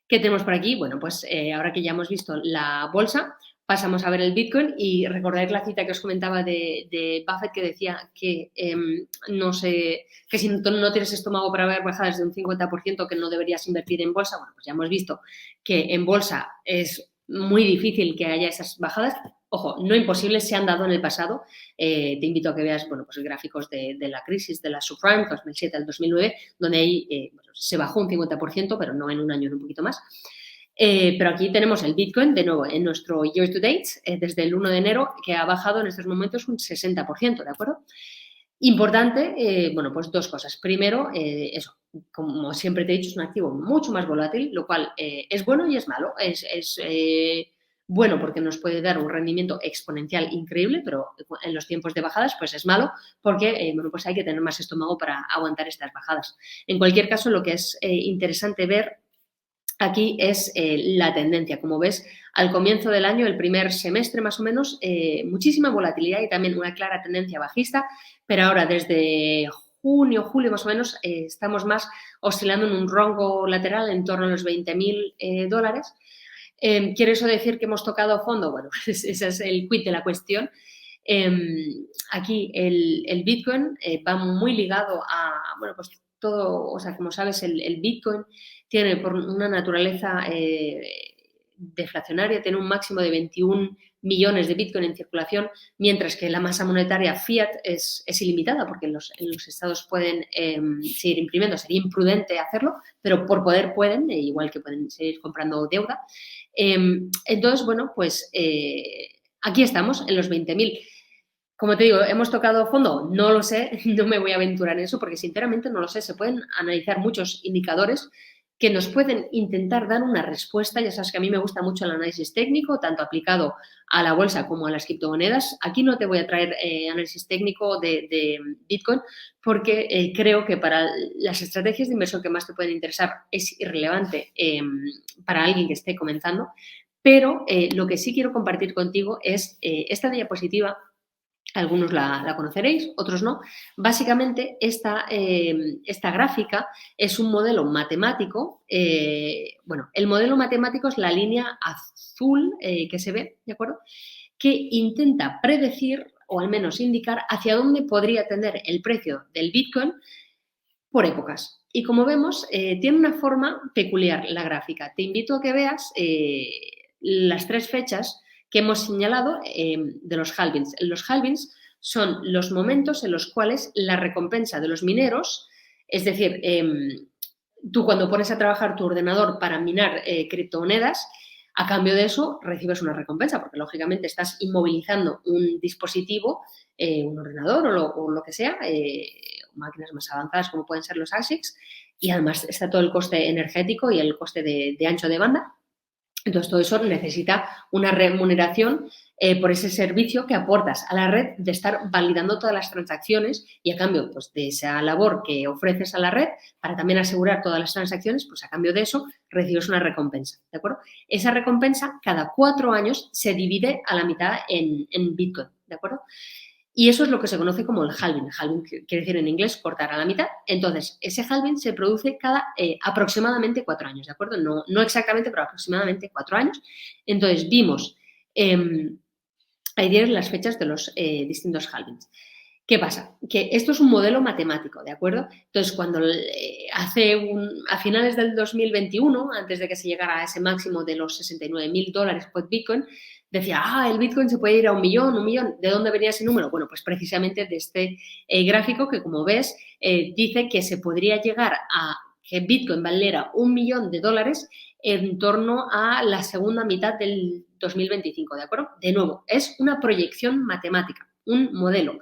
¿Qué tenemos por aquí? Bueno, pues ahora que ya hemos visto la bolsa, pasamos a ver el Bitcoin y recordáis la cita que os comentaba de Buffett que decía que que si no tienes estómago para ver bajadas de un 50% que no deberías invertir en bolsa. Bueno, pues ya hemos visto que en bolsa es muy difícil que haya esas bajadas. Ojo, no imposibles, se han dado en el pasado. Te invito a que veas, bueno, pues gráficos de la crisis de la subprime 2007 al 2009, donde ahí se bajó un 50%, pero no en un año, en un poquito más. Pero aquí tenemos el Bitcoin, de nuevo, en nuestro year to date, desde el 1 de enero, que ha bajado en estos momentos un 60%, ¿de acuerdo? Importante, bueno, pues dos cosas. Primero, eso, como siempre te he dicho, es un activo mucho más volátil, lo cual es bueno y es malo. Es bueno porque nos puede dar un rendimiento exponencial increíble, pero en los tiempos de bajadas pues es malo porque bueno, pues hay que tener más estómago para aguantar estas bajadas. En cualquier caso, lo que es interesante ver aquí es la tendencia. Como ves, al comienzo del año, el primer semestre más o menos, muchísima volatilidad y también una clara tendencia bajista, pero ahora desde junio, julio más o menos, estamos más oscilando en un rango lateral en torno a los $20,000. ¿Quiere eso decir que hemos tocado fondo? Bueno, ese es el quid de la cuestión. Aquí el Bitcoin va muy ligado a, bueno, pues todo, o sea, como sabes, el Bitcoin tiene por una naturaleza deflacionaria, tiene un máximo de 21 millones de Bitcoin en circulación, mientras que la masa monetaria fiat es ilimitada, porque los estados pueden seguir imprimiendo, sería imprudente hacerlo, pero por poder pueden, igual que pueden seguir comprando deuda. Entonces, bueno, pues aquí estamos, en los 20.000. Como te digo, ¿hemos tocado fondo? No lo sé, no me voy a aventurar en eso porque sinceramente no lo sé. Se pueden analizar muchos indicadores que nos pueden intentar dar una respuesta. Ya sabes que a mí me gusta mucho el análisis técnico, tanto aplicado a la bolsa como a las criptomonedas. Aquí no te voy a traer análisis técnico de Bitcoin porque creo que para las estrategias de inversión que más te pueden interesar es irrelevante para alguien que esté comenzando. Pero lo que sí quiero compartir contigo es esta diapositiva. Algunos la conoceréis, otros no. Básicamente, esta gráfica es un modelo matemático. Bueno, el modelo matemático es la línea azul que se ve, ¿de acuerdo? Que intenta predecir o al menos indicar hacia dónde podría tender el precio del Bitcoin por épocas. Y como vemos, tiene una forma peculiar la gráfica. Te invito a que veas las 3 fechas que hemos señalado de los halvings. Los halvings son los momentos en los cuales la recompensa de los mineros, es decir, tú cuando pones a trabajar tu ordenador para minar criptomonedas, a cambio de eso recibes una recompensa, porque lógicamente estás inmovilizando un dispositivo, un ordenador o lo que sea, máquinas más avanzadas como pueden ser los ASICs, y además está todo el coste energético y el coste de ancho de banda. Entonces, todo eso necesita una remuneración por ese servicio que aportas a la red de estar validando todas las transacciones y a cambio pues, de esa labor que ofreces a la red para también asegurar todas las transacciones, pues a cambio de eso recibes una recompensa, ¿de acuerdo? Esa recompensa cada 4 años se divide a la mitad en Bitcoin, ¿de acuerdo? Y eso es lo que se conoce como el halving. Halving quiere decir en inglés cortar a la mitad. Entonces, ese halving se produce cada aproximadamente 4 años, ¿de acuerdo? No exactamente, pero aproximadamente 4 años. Entonces, vimos ayer las fechas de los distintos halvings. ¿Qué pasa? Que esto es un modelo matemático, ¿de acuerdo? Entonces, cuando a finales del 2021, antes de que se llegara a ese máximo de los $69,000 por Bitcoin, decía, el Bitcoin se puede ir a 1 millón. ¿De dónde venía ese número? Bueno, pues precisamente de este gráfico que, como ves, dice que se podría llegar a que Bitcoin valiera $1.000.000 en torno a la segunda mitad del 2025, ¿de acuerdo? De nuevo, es una proyección matemática, un modelo.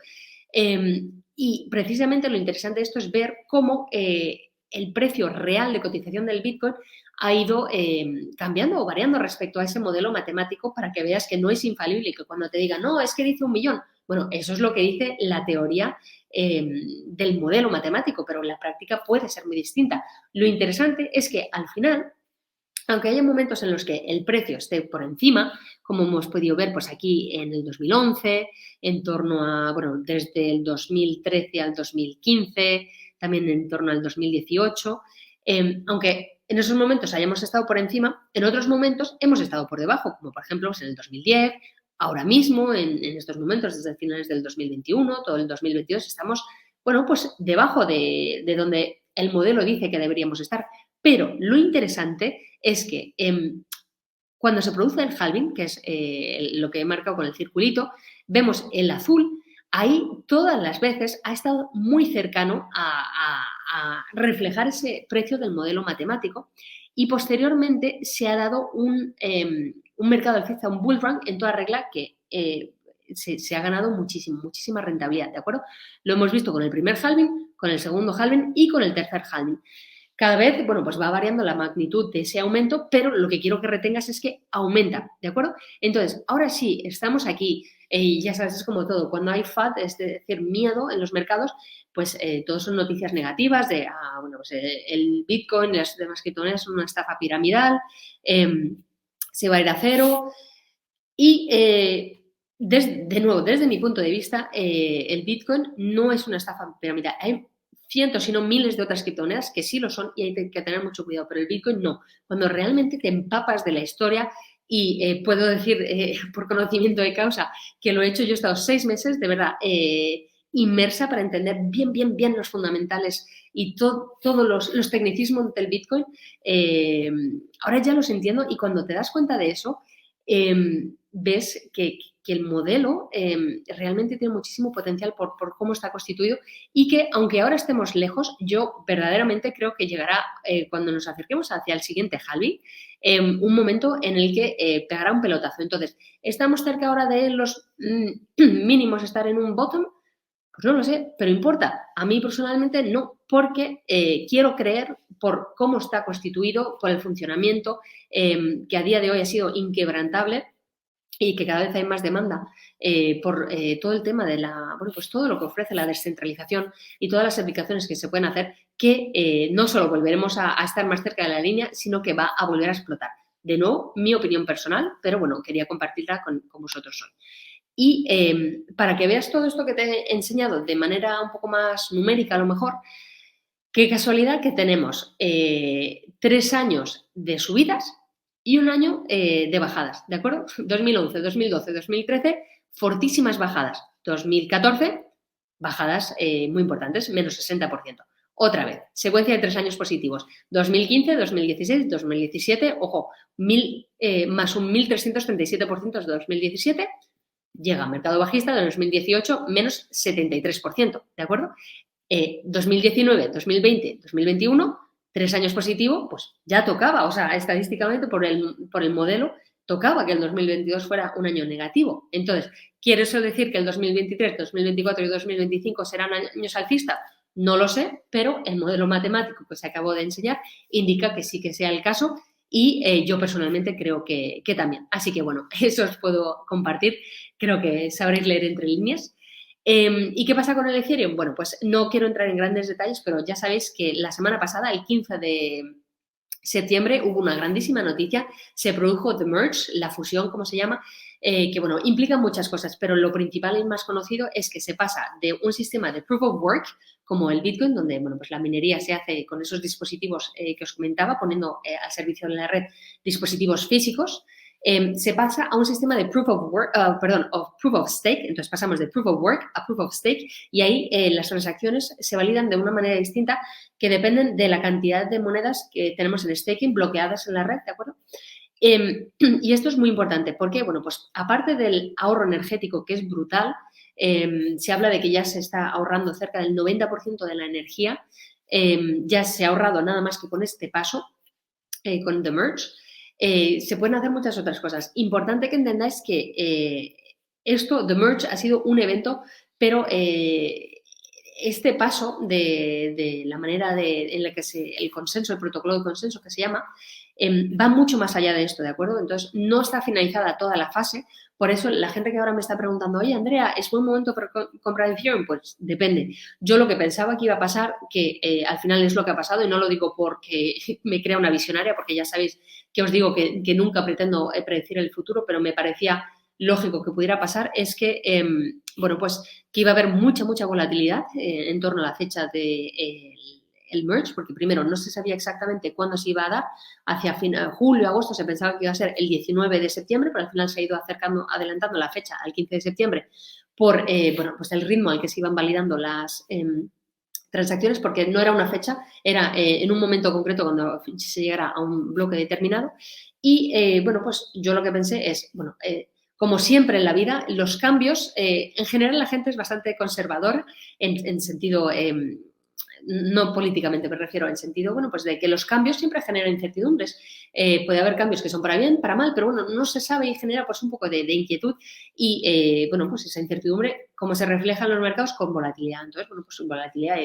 Y precisamente lo interesante de esto es ver cómo el precio real de cotización del Bitcoin ha ido cambiando o variando respecto a ese modelo matemático para que veas que no es infalible y que cuando te digan, no, es que dice 1.000.000, bueno, eso es lo que dice la teoría del modelo matemático, pero la práctica puede ser muy distinta. Lo interesante es que al final, aunque haya momentos en los que el precio esté por encima, como hemos podido ver pues aquí en el 2011, en torno a, bueno, desde el 2013 al 2015, también en torno al 2018, aunque en esos momentos hayamos estado por encima, en otros momentos hemos estado por debajo, como por ejemplo en el 2010, ahora mismo, en estos momentos, desde finales del 2021, todo el 2022, estamos, bueno, pues debajo de donde el modelo dice que deberíamos estar. Pero lo interesante es que cuando se produce el halving, que es lo que he marcado con el circulito, vemos el azul, ahí todas las veces ha estado muy cercano a reflejar ese precio del modelo matemático y posteriormente se ha dado un mercado alcista, un bull run en toda regla que se ha ganado muchísima rentabilidad, ¿de acuerdo? Lo hemos visto con el primer halving, con el segundo halving y con el tercer halving. cada vez, bueno, pues va variando la magnitud de ese aumento, pero lo que quiero que retengas es que aumenta, ¿de acuerdo? Entonces, ahora sí, estamos aquí, y ya sabes, es como todo, cuando hay FAD, es decir, miedo en los mercados, pues todo son noticias negativas de, bueno, pues el Bitcoin y las demás criptomonedas son una estafa piramidal, se va a ir a cero y, de nuevo, desde mi punto de vista, el Bitcoin no es una estafa piramidal. Hay cientos, si no miles de otras criptomonedas que sí lo son y hay que tener mucho cuidado, pero el Bitcoin no. Cuando realmente te empapas de la historia y puedo decir por conocimiento de causa que lo he hecho, yo he estado 6 meses de verdad inmersa para entender bien los fundamentales y todos los tecnicismos del Bitcoin. Ahora ya los entiendo y cuando te das cuenta de eso, ves que el modelo realmente tiene muchísimo potencial por cómo está constituido y que, aunque ahora estemos lejos, yo verdaderamente creo que llegará, cuando nos acerquemos hacia el siguiente halving, un momento en el que pegará un pelotazo. Entonces, ¿estamos cerca ahora de los mínimos estar en un bottom? Pues no lo sé, pero importa. A mí personalmente no, porque quiero creer por cómo está constituido, por el funcionamiento, que a día de hoy ha sido inquebrantable y que cada vez hay más demanda por todo el tema de pues todo lo que ofrece la descentralización y todas las aplicaciones que se pueden hacer, que no solo volveremos a estar más cerca de la línea, sino que va a volver a explotar. De nuevo, mi opinión personal, pero bueno, quería compartirla con vosotros hoy. Y para que veas todo esto que te he enseñado de manera un poco más numérica a lo mejor, qué casualidad que tenemos 3 años de subidas y un año de bajadas, ¿de acuerdo? 2011, 2012, 2013, fortísimas bajadas. 2014, bajadas muy importantes, menos 60%. Otra vez, secuencia de 3 años positivos. 2015, 2016, 2017, ojo, más un 1.337% de 2017, llega a mercado bajista de 2018, menos 73%, ¿de acuerdo? 2019, 2020, 2021, 3 años positivo, pues ya tocaba, o sea, estadísticamente por el modelo, tocaba que el 2022 fuera un año negativo. Entonces, ¿quiere eso decir que el 2023, 2024 y 2025 serán años alcistas? No lo sé, pero el modelo matemático que se acabó de enseñar indica que sí que sea el caso y yo personalmente creo que también. Así que, bueno, eso os puedo compartir. Creo que sabréis leer entre líneas. ¿Y qué pasa con el Ethereum? Bueno, pues no quiero entrar en grandes detalles, pero ya sabéis que la semana pasada, el 15 de septiembre, hubo una grandísima noticia. Se produjo The Merge, la fusión, como se llama, que, bueno, implica muchas cosas, pero lo principal y más conocido es que se pasa de un sistema de Proof of Work, como el Bitcoin, donde, bueno, pues la minería se hace con esos dispositivos que os comentaba, poniendo al servicio de la red dispositivos físicos. Se pasa a un sistema de Proof of Work, Proof of Stake. Entonces pasamos de Proof of Work a Proof of Stake y ahí las transacciones se validan de una manera distinta que dependen de la cantidad de monedas que tenemos en staking bloqueadas en la red, ¿de acuerdo? Y esto es muy importante porque, bueno, pues aparte del ahorro energético que es brutal, se habla de que ya se está ahorrando cerca del 90% de la energía, ya se ha ahorrado nada más que con este paso, con The Merge. Se pueden hacer muchas otras cosas. Importante que entendáis que esto, The Merge, ha sido un evento, pero este paso de la manera en la que el consenso, el protocolo de consenso que se llama, va mucho más allá de esto, ¿de acuerdo? Entonces, no está finalizada toda la fase. Por eso, la gente que ahora me está preguntando, oye, Andrea, ¿es buen momento para comprar Ethereum? Pues depende. Yo lo que pensaba que iba a pasar, que al final es lo que ha pasado, y no lo digo porque me crea una visionaria, porque ya sabéis que os digo que nunca pretendo predecir el futuro, pero me parecía lógico que pudiera pasar, es que, bueno, pues que iba a haber mucha volatilidad en torno a la fecha de el merge, porque primero no se sabía exactamente cuándo se iba a dar, hacia julio, agosto se pensaba que iba a ser el 19 de septiembre, pero al final se ha ido adelantando la fecha al 15 de septiembre por bueno, pues el ritmo al que se iban validando las transacciones, porque no era una fecha, era en un momento concreto cuando se llegara a un bloque determinado. Y bueno, pues yo lo que pensé es, bueno, como siempre en la vida, los cambios, en general la gente es bastante conservadora en sentido, no políticamente me refiero, en sentido, bueno, pues de que los cambios siempre generan incertidumbres. Puede haber cambios que son para bien, para mal, pero bueno, no se sabe y genera pues un poco de inquietud y bueno, pues esa incertidumbre, como se refleja en los mercados con volatilidad. Entonces, bueno, pues volatilidad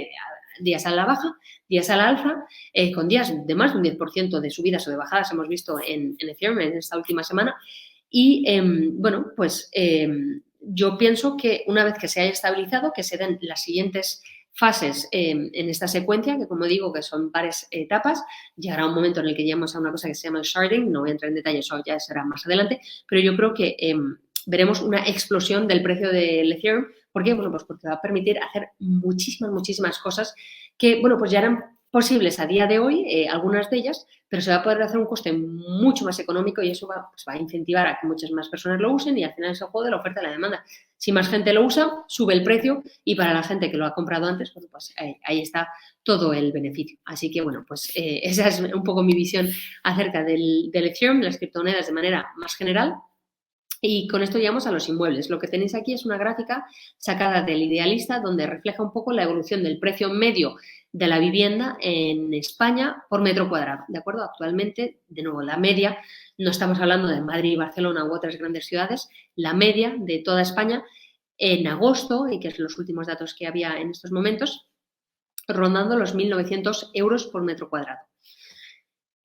días a la baja, días a la alza, con días de más de un 10% de subidas o de bajadas hemos visto en Ethereum en esta última semana. Y, bueno, pues yo pienso que una vez que se haya estabilizado, que se den las siguientes fases en esta secuencia, que como digo, que son varias etapas, llegará un momento en el que lleguemos a una cosa que se llama el sharding, no voy a entrar en detalles, eso ya será más adelante, pero yo creo que veremos una explosión del precio del Ethereum. ¿Por qué? Bueno, pues porque va a permitir hacer muchísimas cosas que, bueno, pues ya eran posibles a día de hoy, algunas de ellas, pero se va a poder hacer un coste mucho más económico y eso va, pues va a incentivar a que muchas más personas lo usen y al final es el juego de la oferta y la demanda. Si más gente lo usa, sube el precio y para la gente que lo ha comprado antes, bueno, pues ahí está todo el beneficio. Así que, bueno, pues esa es un poco mi visión acerca del Ethereum, de las criptomonedas de manera más general. Y con esto llegamos a los inmuebles. Lo que tenéis aquí es una gráfica sacada del Idealista donde refleja un poco la evolución del precio medio de la vivienda en España por metro cuadrado, ¿de acuerdo? Actualmente, de nuevo, la media, no estamos hablando de Madrid, Barcelona u otras grandes ciudades, la media de toda España en agosto, y que es los últimos datos que había en estos momentos, rondando los 1.900 euros por metro cuadrado.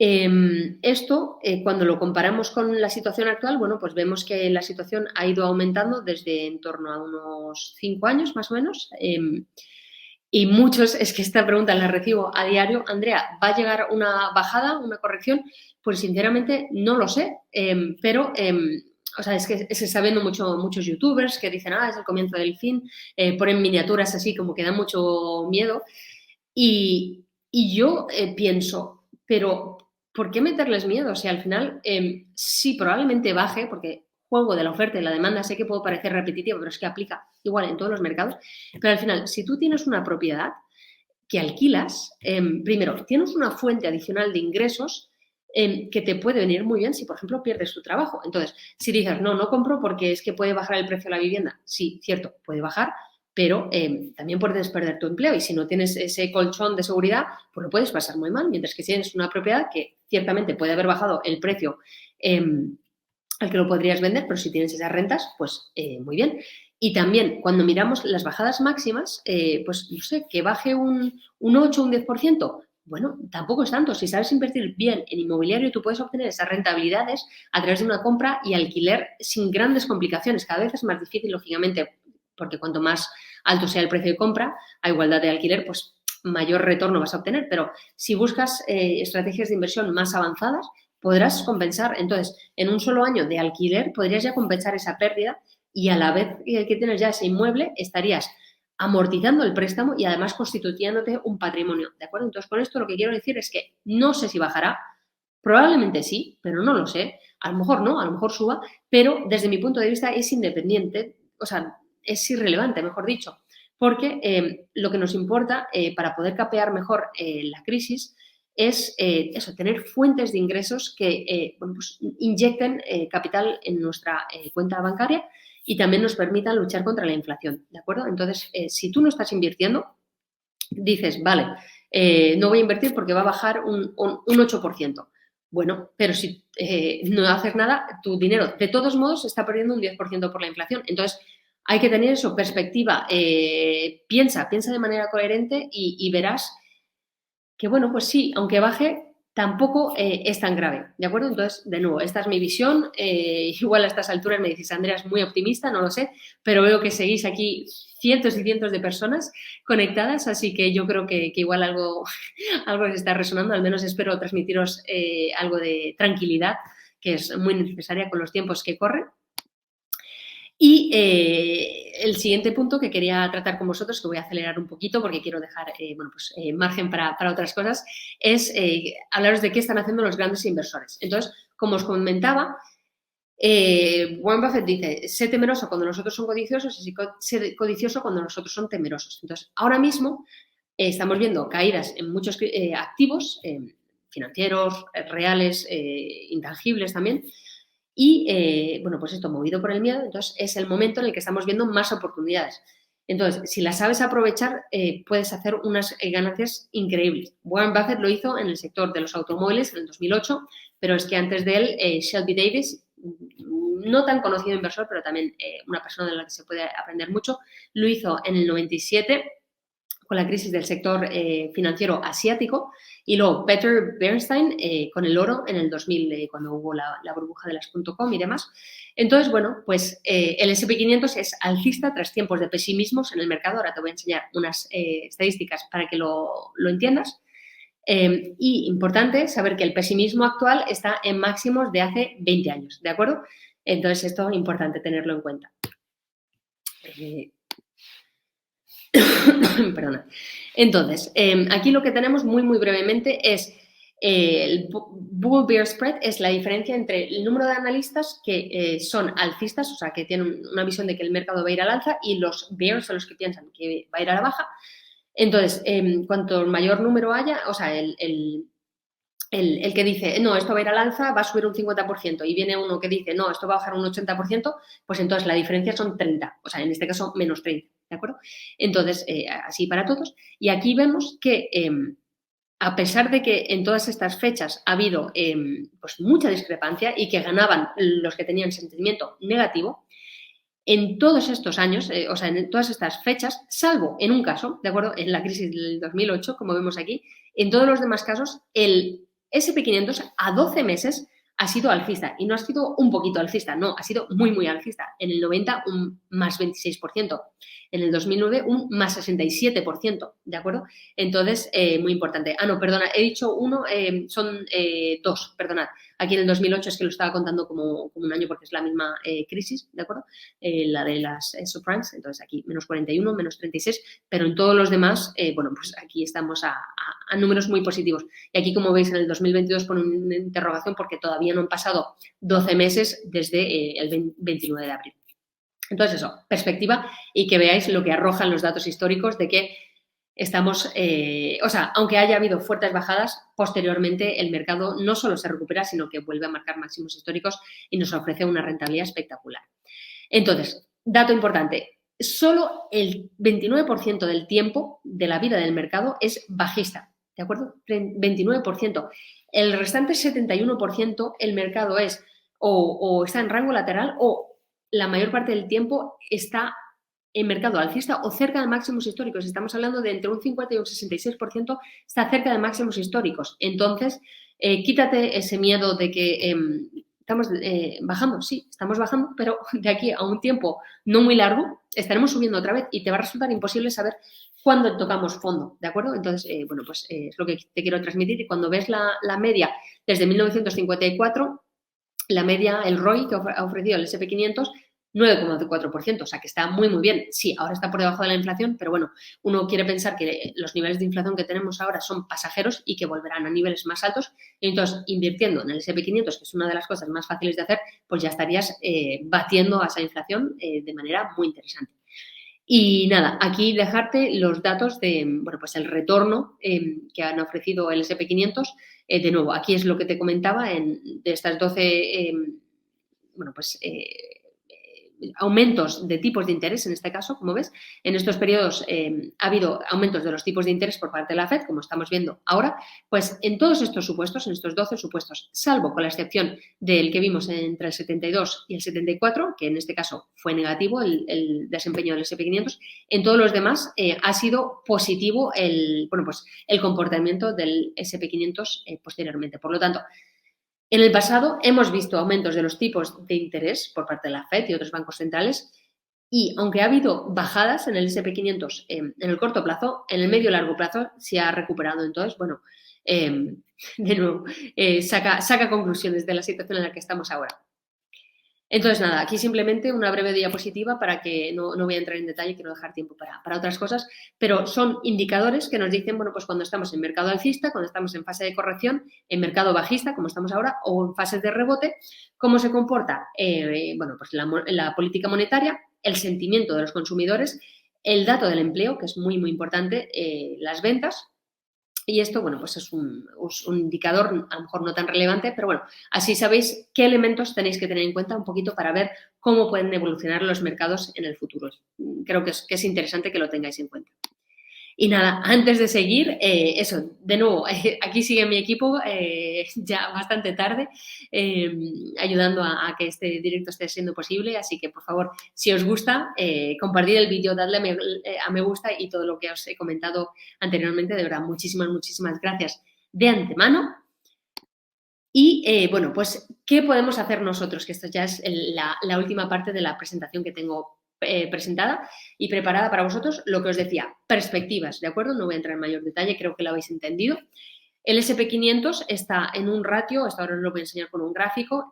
Esto, cuando lo comparamos con la situación actual, bueno, pues vemos que la situación ha ido aumentando desde en torno a unos 5 años, más o menos. Y muchos, es que esta pregunta la recibo a diario, Andrea, ¿va a llegar una bajada, una corrección? Pues sinceramente no lo sé, pero o sea, es que se está viendo muchos youtubers que dicen, es el comienzo del fin, ponen miniaturas así como que dan mucho miedo. Y yo pienso, pero ¿por qué meterles miedo? O sea, al final sí, probablemente baje, porque juego de la oferta y la demanda, sé que puedo parecer repetitivo, pero es que aplica igual en todos los mercados. Pero al final, si tú tienes una propiedad que alquilas, primero, tienes una fuente adicional de ingresos que te puede venir muy bien si, por ejemplo, pierdes tu trabajo. Entonces, si dices, no compro porque es que puede bajar el precio de la vivienda, sí, cierto, puede bajar, pero también puedes perder tu empleo y si no tienes ese colchón de seguridad, pues lo puedes pasar muy mal, mientras que si tienes una propiedad que ciertamente puede haber bajado el precio al que lo podrías vender, pero si tienes esas rentas, pues muy bien. Y también cuando miramos las bajadas máximas, pues no sé, que baje un 8 o un 10%, bueno, tampoco es tanto. Si sabes invertir bien en inmobiliario, tú puedes obtener esas rentabilidades a través de una compra y alquiler sin grandes complicaciones. Cada vez es más difícil, lógicamente, porque cuanto más alto sea el precio de compra, a igualdad de alquiler, pues mayor retorno vas a obtener. Pero si buscas estrategias de inversión más avanzadas, podrás compensar. Entonces, en un solo año de alquiler podrías ya compensar esa pérdida y a la vez que tienes ya ese inmueble estarías amortizando el préstamo y además constituyéndote un patrimonio, ¿de acuerdo? Entonces, con esto lo que quiero decir es que no sé si bajará, probablemente sí, pero no lo sé, a lo mejor no, a lo mejor suba, pero desde mi punto de vista es independiente, o sea, es irrelevante, mejor dicho, porque lo que nos importa para poder capear mejor la crisis es eso, tener fuentes de ingresos que bueno, pues, inyecten capital en nuestra cuenta bancaria y también nos permitan luchar contra la inflación, ¿de acuerdo? Entonces, si tú no estás invirtiendo, dices, vale, no voy a invertir porque va a bajar un 8%. Bueno, pero si no haces nada, tu dinero de todos modos está perdiendo un 10% por la inflación. Entonces, hay que tener eso, perspectiva. Piensa de manera coherente y verás que, bueno, pues sí, aunque baje, tampoco es tan grave, ¿de acuerdo? Entonces, de nuevo, esta es mi visión. Igual a estas alturas me dices, Andrea, es muy optimista, no lo sé, pero veo que seguís aquí cientos y cientos de personas conectadas, así que yo creo que igual algo se está resonando, al menos espero transmitiros algo de tranquilidad, que es muy necesaria con los tiempos que corren. Y el siguiente punto que quería tratar con vosotros, que voy a acelerar un poquito porque quiero dejar bueno, pues, margen para otras cosas, es hablaros de qué están haciendo los grandes inversores. Entonces, como os comentaba, Warren Buffett dice, sé temeroso cuando los otros son codiciosos y sé codicioso cuando los otros son temerosos. Entonces, ahora mismo estamos viendo caídas en muchos activos financieros, reales, intangibles también, y, bueno, pues esto movido por el miedo, entonces es el momento en el que estamos viendo más oportunidades. Entonces, si las sabes aprovechar, puedes hacer unas ganancias increíbles. Warren Buffett lo hizo en el sector de los automóviles en el 2008, pero es que antes de él, Shelby Davis, no tan conocido inversor, pero también una persona de la que se puede aprender mucho, lo hizo en el 97 con la crisis del sector financiero asiático, y luego Peter Bernstein con el oro en el 2000, cuando hubo la burbuja de las .com y demás. Entonces, bueno, pues el S&P 500 es alcista tras tiempos de pesimismos en el mercado. Ahora te voy a enseñar unas estadísticas para que lo entiendas. Y importante saber que el pesimismo actual está en máximos de hace 20 años, ¿de acuerdo? Entonces, esto es importante tenerlo en cuenta. Perdona. Entonces, aquí lo que tenemos muy brevemente es el Bull-Bear Spread, es la diferencia entre el número de analistas que son alcistas, o sea, que tienen una visión de que el mercado va a ir al alza, y los bears son los que piensan que va a ir a la baja. Entonces, cuanto mayor número haya, o sea, el que dice, no, esto va a ir al alza, va a subir un 50%, y viene uno que dice, no, esto va a bajar un 80%, pues entonces la diferencia son 30, o sea, en este caso menos 30, ¿de acuerdo? Entonces, así para todos. Y aquí vemos que a pesar de que en todas estas fechas ha habido pues mucha discrepancia y que ganaban los que tenían sentimiento negativo, en todos estos años, o sea, en todas estas fechas, salvo en un caso, ¿de acuerdo? En la crisis del 2008, como vemos aquí, en todos los demás casos, el S&P 500 a 12 meses ha sido alcista, y no ha sido un poquito alcista, no, ha sido muy alcista. En el 90 un más 26%, en el 2009 un más 67%, ¿de acuerdo? Entonces, muy importante. Ah, no, perdona, he dicho uno, son dos, perdonad. Aquí en el 2008 es que lo estaba contando como un año porque es la misma crisis, ¿de acuerdo? La de las subprimes, entonces aquí menos 41, menos 36, pero en todos los demás, bueno, pues aquí estamos a números muy positivos. Y aquí, como veis, en el 2022 pone una interrogación porque todavía no han pasado 12 meses desde el 29 de abril. Entonces, eso, perspectiva, y que veáis lo que arrojan los datos históricos de que estamos, o sea, aunque haya habido fuertes bajadas, posteriormente el mercado no solo se recupera, sino que vuelve a marcar máximos históricos y nos ofrece una rentabilidad espectacular. Entonces, dato importante, solo el 29% del tiempo de la vida del mercado es bajista, ¿de acuerdo? 29%. El restante 71% el mercado es o está en rango lateral, o la mayor parte del tiempo está en mercado alcista o cerca de máximos históricos. Estamos hablando de entre un 50 y un 66% está cerca de máximos históricos. Entonces, quítate ese miedo de que estamos bajando. Sí, estamos bajando, pero de aquí a un tiempo no muy largo estaremos subiendo otra vez y te va a resultar imposible saber cuándo tocamos fondo, ¿de acuerdo? Entonces, bueno, pues es lo que te quiero transmitir. Y cuando ves la media desde 1954, la media, el ROI que ha ofrecido el S&P 500, 9,4%, o sea que está muy bien. Sí, ahora está por debajo de la inflación, pero bueno, uno quiere pensar que los niveles de inflación que tenemos ahora son pasajeros y que volverán a niveles más altos, y entonces invirtiendo en el S&P 500, que es una de las cosas más fáciles de hacer, pues ya estarías batiendo a esa inflación de manera muy interesante. Y nada, aquí dejarte los datos de, bueno, pues el retorno que han ofrecido el S&P 500. De nuevo, aquí es lo que te comentaba de estas 12, bueno, pues aumentos de tipos de interés, en este caso, como ves, en estos periodos ha habido aumentos de los tipos de interés por parte de la FED, como estamos viendo ahora, pues en todos estos supuestos, en estos 12 supuestos, salvo con la excepción del que vimos entre el 72 y el 74, que en este caso fue negativo el desempeño del S&P 500, en todos los demás ha sido positivo bueno, pues el comportamiento del S&P 500 posteriormente. Por lo tanto, en el pasado hemos visto aumentos de los tipos de interés por parte de la FED y otros bancos centrales, y aunque ha habido bajadas en el S&P 500 en el corto plazo, en el medio y largo plazo se ha recuperado. Entonces, bueno, de nuevo, saca conclusiones de la situación en la que estamos ahora. Entonces, nada, aquí simplemente una breve diapositiva para que no voy a entrar en detalle, quiero dejar tiempo para otras cosas, pero son indicadores que nos dicen, bueno, pues cuando estamos en mercado alcista, cuando estamos en fase de corrección, en mercado bajista, como estamos ahora, o en fases de rebote, cómo se comporta, bueno, pues la política monetaria, el sentimiento de los consumidores, el dato del empleo, que es muy importante, las ventas. Y esto, bueno, pues es un indicador a lo mejor no tan relevante, pero bueno, así sabéis qué elementos tenéis que tener en cuenta un poquito para ver cómo pueden evolucionar los mercados en el futuro. Creo que es interesante que lo tengáis en cuenta. Y nada, antes de seguir, eso, de nuevo, aquí sigue mi equipo, ya bastante tarde, ayudando a que este directo esté siendo posible, así que por favor, si os gusta, compartid el vídeo, dadle a me gusta y todo lo que os he comentado anteriormente, de verdad, muchísimas, muchísimas gracias de antemano. Y bueno, pues, ¿qué podemos hacer nosotros? Que esto ya es la última parte de la presentación que tengo presentada y preparada para vosotros. Lo que os decía, perspectivas, ¿de acuerdo? No voy a entrar en mayor detalle, creo que lo habéis entendido. El SP500 está en un ratio, esto ahora os lo voy a enseñar con un gráfico,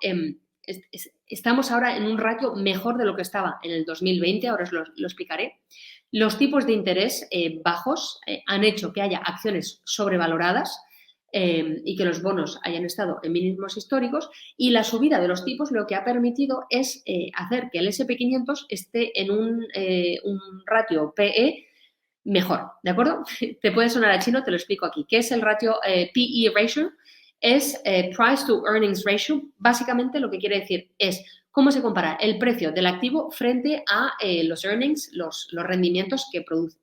estamos ahora en un ratio mejor de lo que estaba en el 2020, ahora os lo explicaré. Los tipos de interés bajos han hecho que haya acciones sobrevaloradas, y que los bonos hayan estado en mínimos históricos, y la subida de los tipos lo que ha permitido es hacer que el SP500 esté en un ratio PE mejor, ¿de acuerdo? Te puede sonar a chino, te lo explico aquí. ¿Qué es el ratio PE ratio? Es Price to Earnings Ratio. Básicamente lo que quiere decir es cómo se compara el precio del activo frente a los earnings, los rendimientos que produce.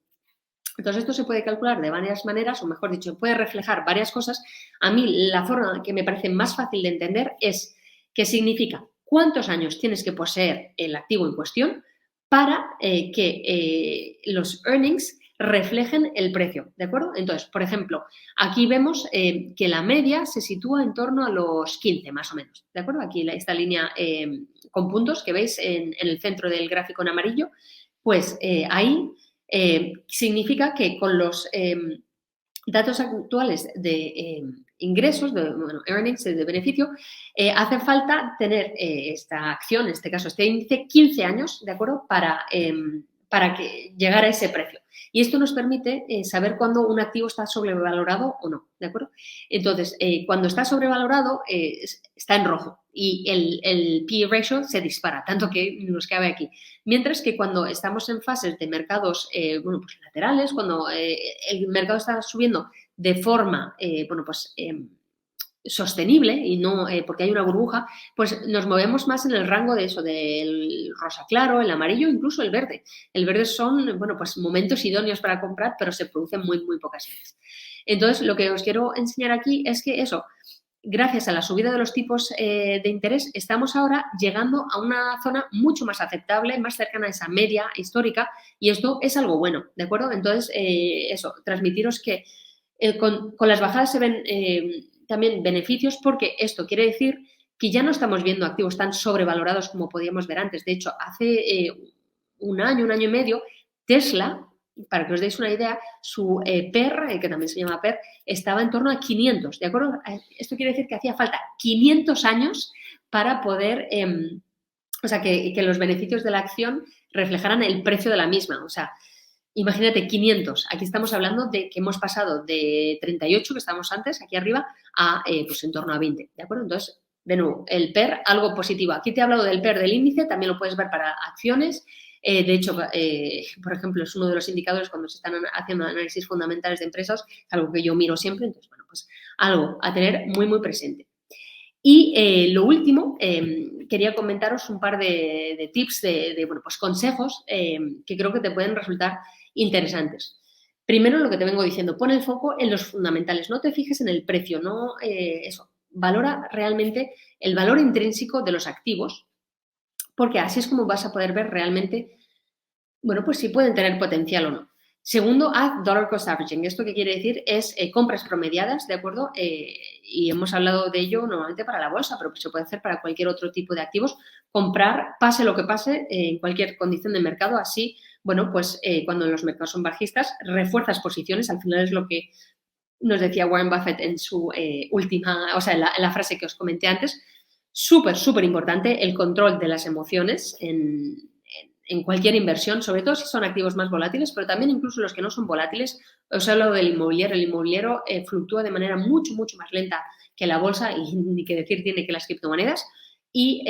Entonces, esto se puede calcular de varias maneras, o mejor dicho, puede reflejar varias cosas. A mí, la forma que me parece más fácil de entender es que significa cuántos años tienes que poseer el activo en cuestión para que los earnings reflejen el precio, ¿de acuerdo? Entonces, por ejemplo, aquí vemos que la media se sitúa en torno a los 15, más o menos, ¿de acuerdo? Aquí esta línea con puntos que veis en el centro del gráfico en amarillo, pues ahí significa que con los datos actuales de ingresos, de earnings, de beneficio, hace falta tener esta acción, en este caso este índice, 15 años, ¿de acuerdo? Para llegar a ese precio. Y esto nos permite saber cuándo un activo está sobrevalorado o no, ¿de acuerdo? Entonces, cuando está sobrevalorado, está en rojo y el P/E ratio se dispara, tanto que nos cabe aquí. Mientras que cuando estamos en fases de mercados bueno, pues laterales, cuando el mercado está subiendo de forma bueno, pues, sostenible y no porque hay una burbuja, pues nos movemos más en el rango de eso, del rosa claro, el amarillo, incluso el verde. El verde son, bueno, pues momentos idóneos para comprar, pero se producen muy, muy pocas veces. Entonces, lo que os quiero enseñar aquí es que eso, gracias a la subida de los tipos de interés, estamos ahora llegando a una zona mucho más aceptable, más cercana a esa media histórica, y esto es algo bueno, ¿de acuerdo? Entonces, eso, transmitiros que con las bajadas se ven también beneficios, porque esto quiere decir que ya no estamos viendo activos tan sobrevalorados como podíamos ver antes. De hecho, hace un año y medio, Tesla, para que os deis una idea, su PER, que también se llama PER, estaba en torno a 500, ¿de acuerdo? Esto quiere decir que hacía falta 500 años para poder, o sea, que los beneficios de la acción reflejaran el precio de la misma. O sea, imagínate, 500. Aquí estamos hablando de que hemos pasado de 38, que estábamos antes, aquí arriba, a pues en torno a 20, ¿de acuerdo? Entonces, de nuevo, el PER, algo positivo. Aquí te he hablado del PER del índice, también lo puedes ver para acciones. De hecho, por ejemplo, es uno de los indicadores cuando se están haciendo análisis fundamentales de empresas, algo que yo miro siempre. Entonces, bueno, pues algo a tener muy, muy presente. Y lo último, quería comentaros un par de tips, bueno, pues consejos que creo que te pueden resultar interesantes. Primero, lo que te vengo diciendo, pon el foco en los fundamentales, no te fijes en el precio, no eso, valora realmente el valor intrínseco de los activos, porque así es como vas a poder ver realmente, bueno, pues si pueden tener potencial o no. Segundo, haz dollar cost averaging. ¿Esto qué quiere decir? Es compras promediadas, ¿de acuerdo? Y hemos hablado de ello normalmente para la bolsa, pero se puede hacer para cualquier otro tipo de activos. Comprar, pase lo que pase, en cualquier condición de mercado. Así, bueno, pues cuando los mercados son bajistas, refuerzas posiciones. Al final es lo que nos decía Warren Buffett en su última, o sea, en la frase que os comenté antes. Súper, súper importante el control de las emociones en cualquier inversión, sobre todo si son activos más volátiles, pero también incluso los que no son volátiles. Os he hablado del inmobiliario. El inmobiliario fluctúa de manera mucho, mucho más lenta que la bolsa, y ni que decir tiene que las criptomonedas. Y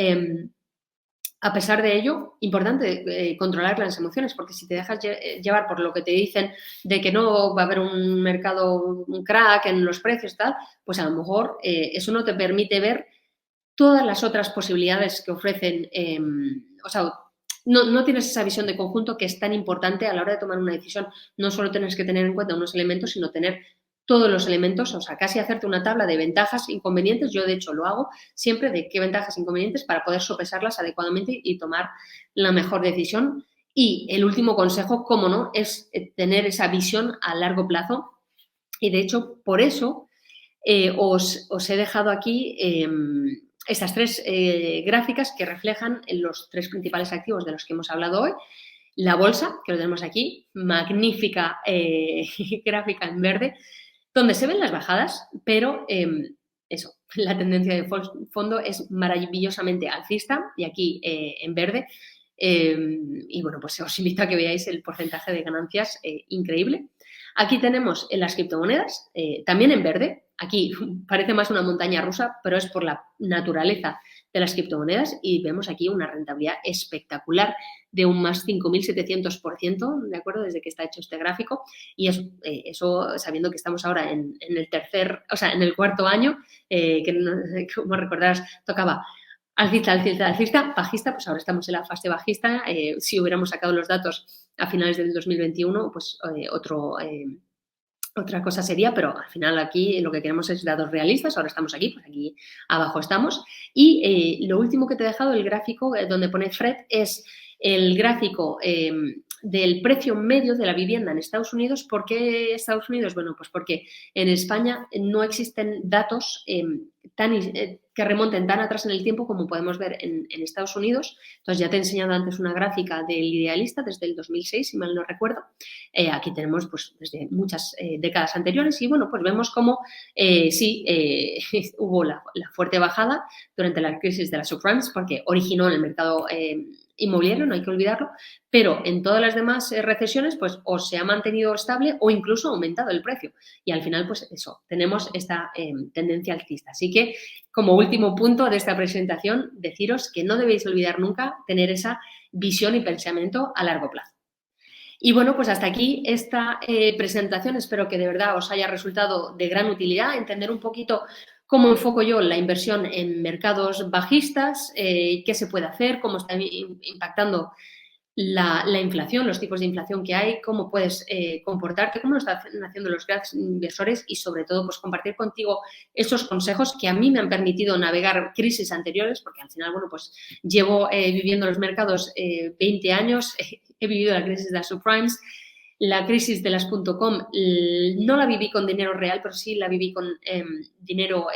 a pesar de ello, importante controlar las emociones, porque si te dejas llevar por lo que te dicen de que no va a haber un mercado, un crack en los precios y tal, pues a lo mejor eso no te permite ver todas las otras posibilidades que ofrecen, o sea, no tienes esa visión de conjunto que es tan importante a la hora de tomar una decisión. No solo tienes que tener en cuenta unos elementos, sino tener todos los elementos, o sea, casi hacerte una tabla de ventajas, inconvenientes. Yo, de hecho, lo hago siempre de qué ventajas, inconvenientes para poder sopesarlas adecuadamente y tomar la mejor decisión. Y el último consejo, cómo no, es tener esa visión a largo plazo. Y, de hecho, por eso os he dejado aquí estas tres gráficas que reflejan los tres principales activos de los que hemos hablado hoy. La bolsa, que lo tenemos aquí, magnífica gráfica en verde, donde se ven las bajadas, pero eso, la tendencia de fondo es maravillosamente alcista y aquí en verde. Y bueno, pues os invito a que veáis el porcentaje de ganancias increíble. Aquí tenemos en las criptomonedas, también en verde. Aquí parece más una montaña rusa, pero es por la naturaleza de las criptomonedas y vemos aquí una rentabilidad espectacular de un más 5.700%, ¿de acuerdo? Desde que está hecho este gráfico. Y eso sabiendo que estamos ahora en el cuarto año, que como recordarás, tocaba alcista, bajista, pues ahora estamos en la fase bajista. Si hubiéramos sacado los datos a finales del 2021, pues otra cosa sería, pero al final aquí lo que queremos es datos realistas. Ahora estamos aquí, pues aquí abajo estamos. Y lo último que te he dejado, el gráfico donde pone Fred, es el gráfico del precio medio de la vivienda en Estados Unidos. ¿Por qué Estados Unidos? Bueno, pues porque en España no existen datos que remonten tan atrás en el tiempo como podemos ver en Estados Unidos. Entonces, ya te he enseñado antes una gráfica del Idealista desde el 2006, si mal no recuerdo. Aquí tenemos pues desde muchas décadas anteriores y bueno, pues vemos cómo hubo la fuerte bajada durante la crisis de las subprimes porque originó en el mercado inmobiliario, no hay que olvidarlo, pero en todas las demás recesiones pues o se ha mantenido estable o incluso ha aumentado el precio y al final pues eso, tenemos esta tendencia alcista. Así que como último punto de esta presentación, deciros que no debéis olvidar nunca tener esa visión y pensamiento a largo plazo. Y bueno, pues hasta aquí esta presentación. Espero que de verdad os haya resultado de gran utilidad, entender un poquito cómo enfoco yo la inversión en mercados bajistas, qué se puede hacer, cómo está impactando la inflación, los tipos de inflación que hay, cómo puedes comportarte, cómo lo están haciendo los grandes inversores y sobre todo pues compartir contigo esos consejos que a mí me han permitido navegar crisis anteriores, porque al final, bueno, pues llevo viviendo los mercados 20 años, he vivido la crisis de las subprimes, la crisis de las .com no la viví con dinero real, pero sí la viví con dinero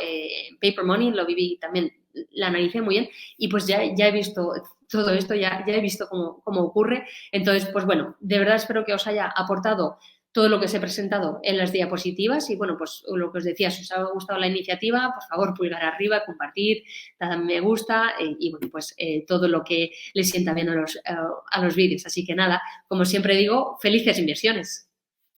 paper money, lo viví también, la analicé muy bien y pues ya he visto todo esto, ya he visto cómo ocurre. Entonces, pues bueno, de verdad espero que os haya aportado todo lo que os he presentado en las diapositivas y bueno, pues lo que os decía, si os ha gustado la iniciativa, por favor, pulgar arriba, compartir, dar me gusta y bueno, pues todo lo que les sienta bien a los vídeos. Así que nada, como siempre digo, felices inversiones.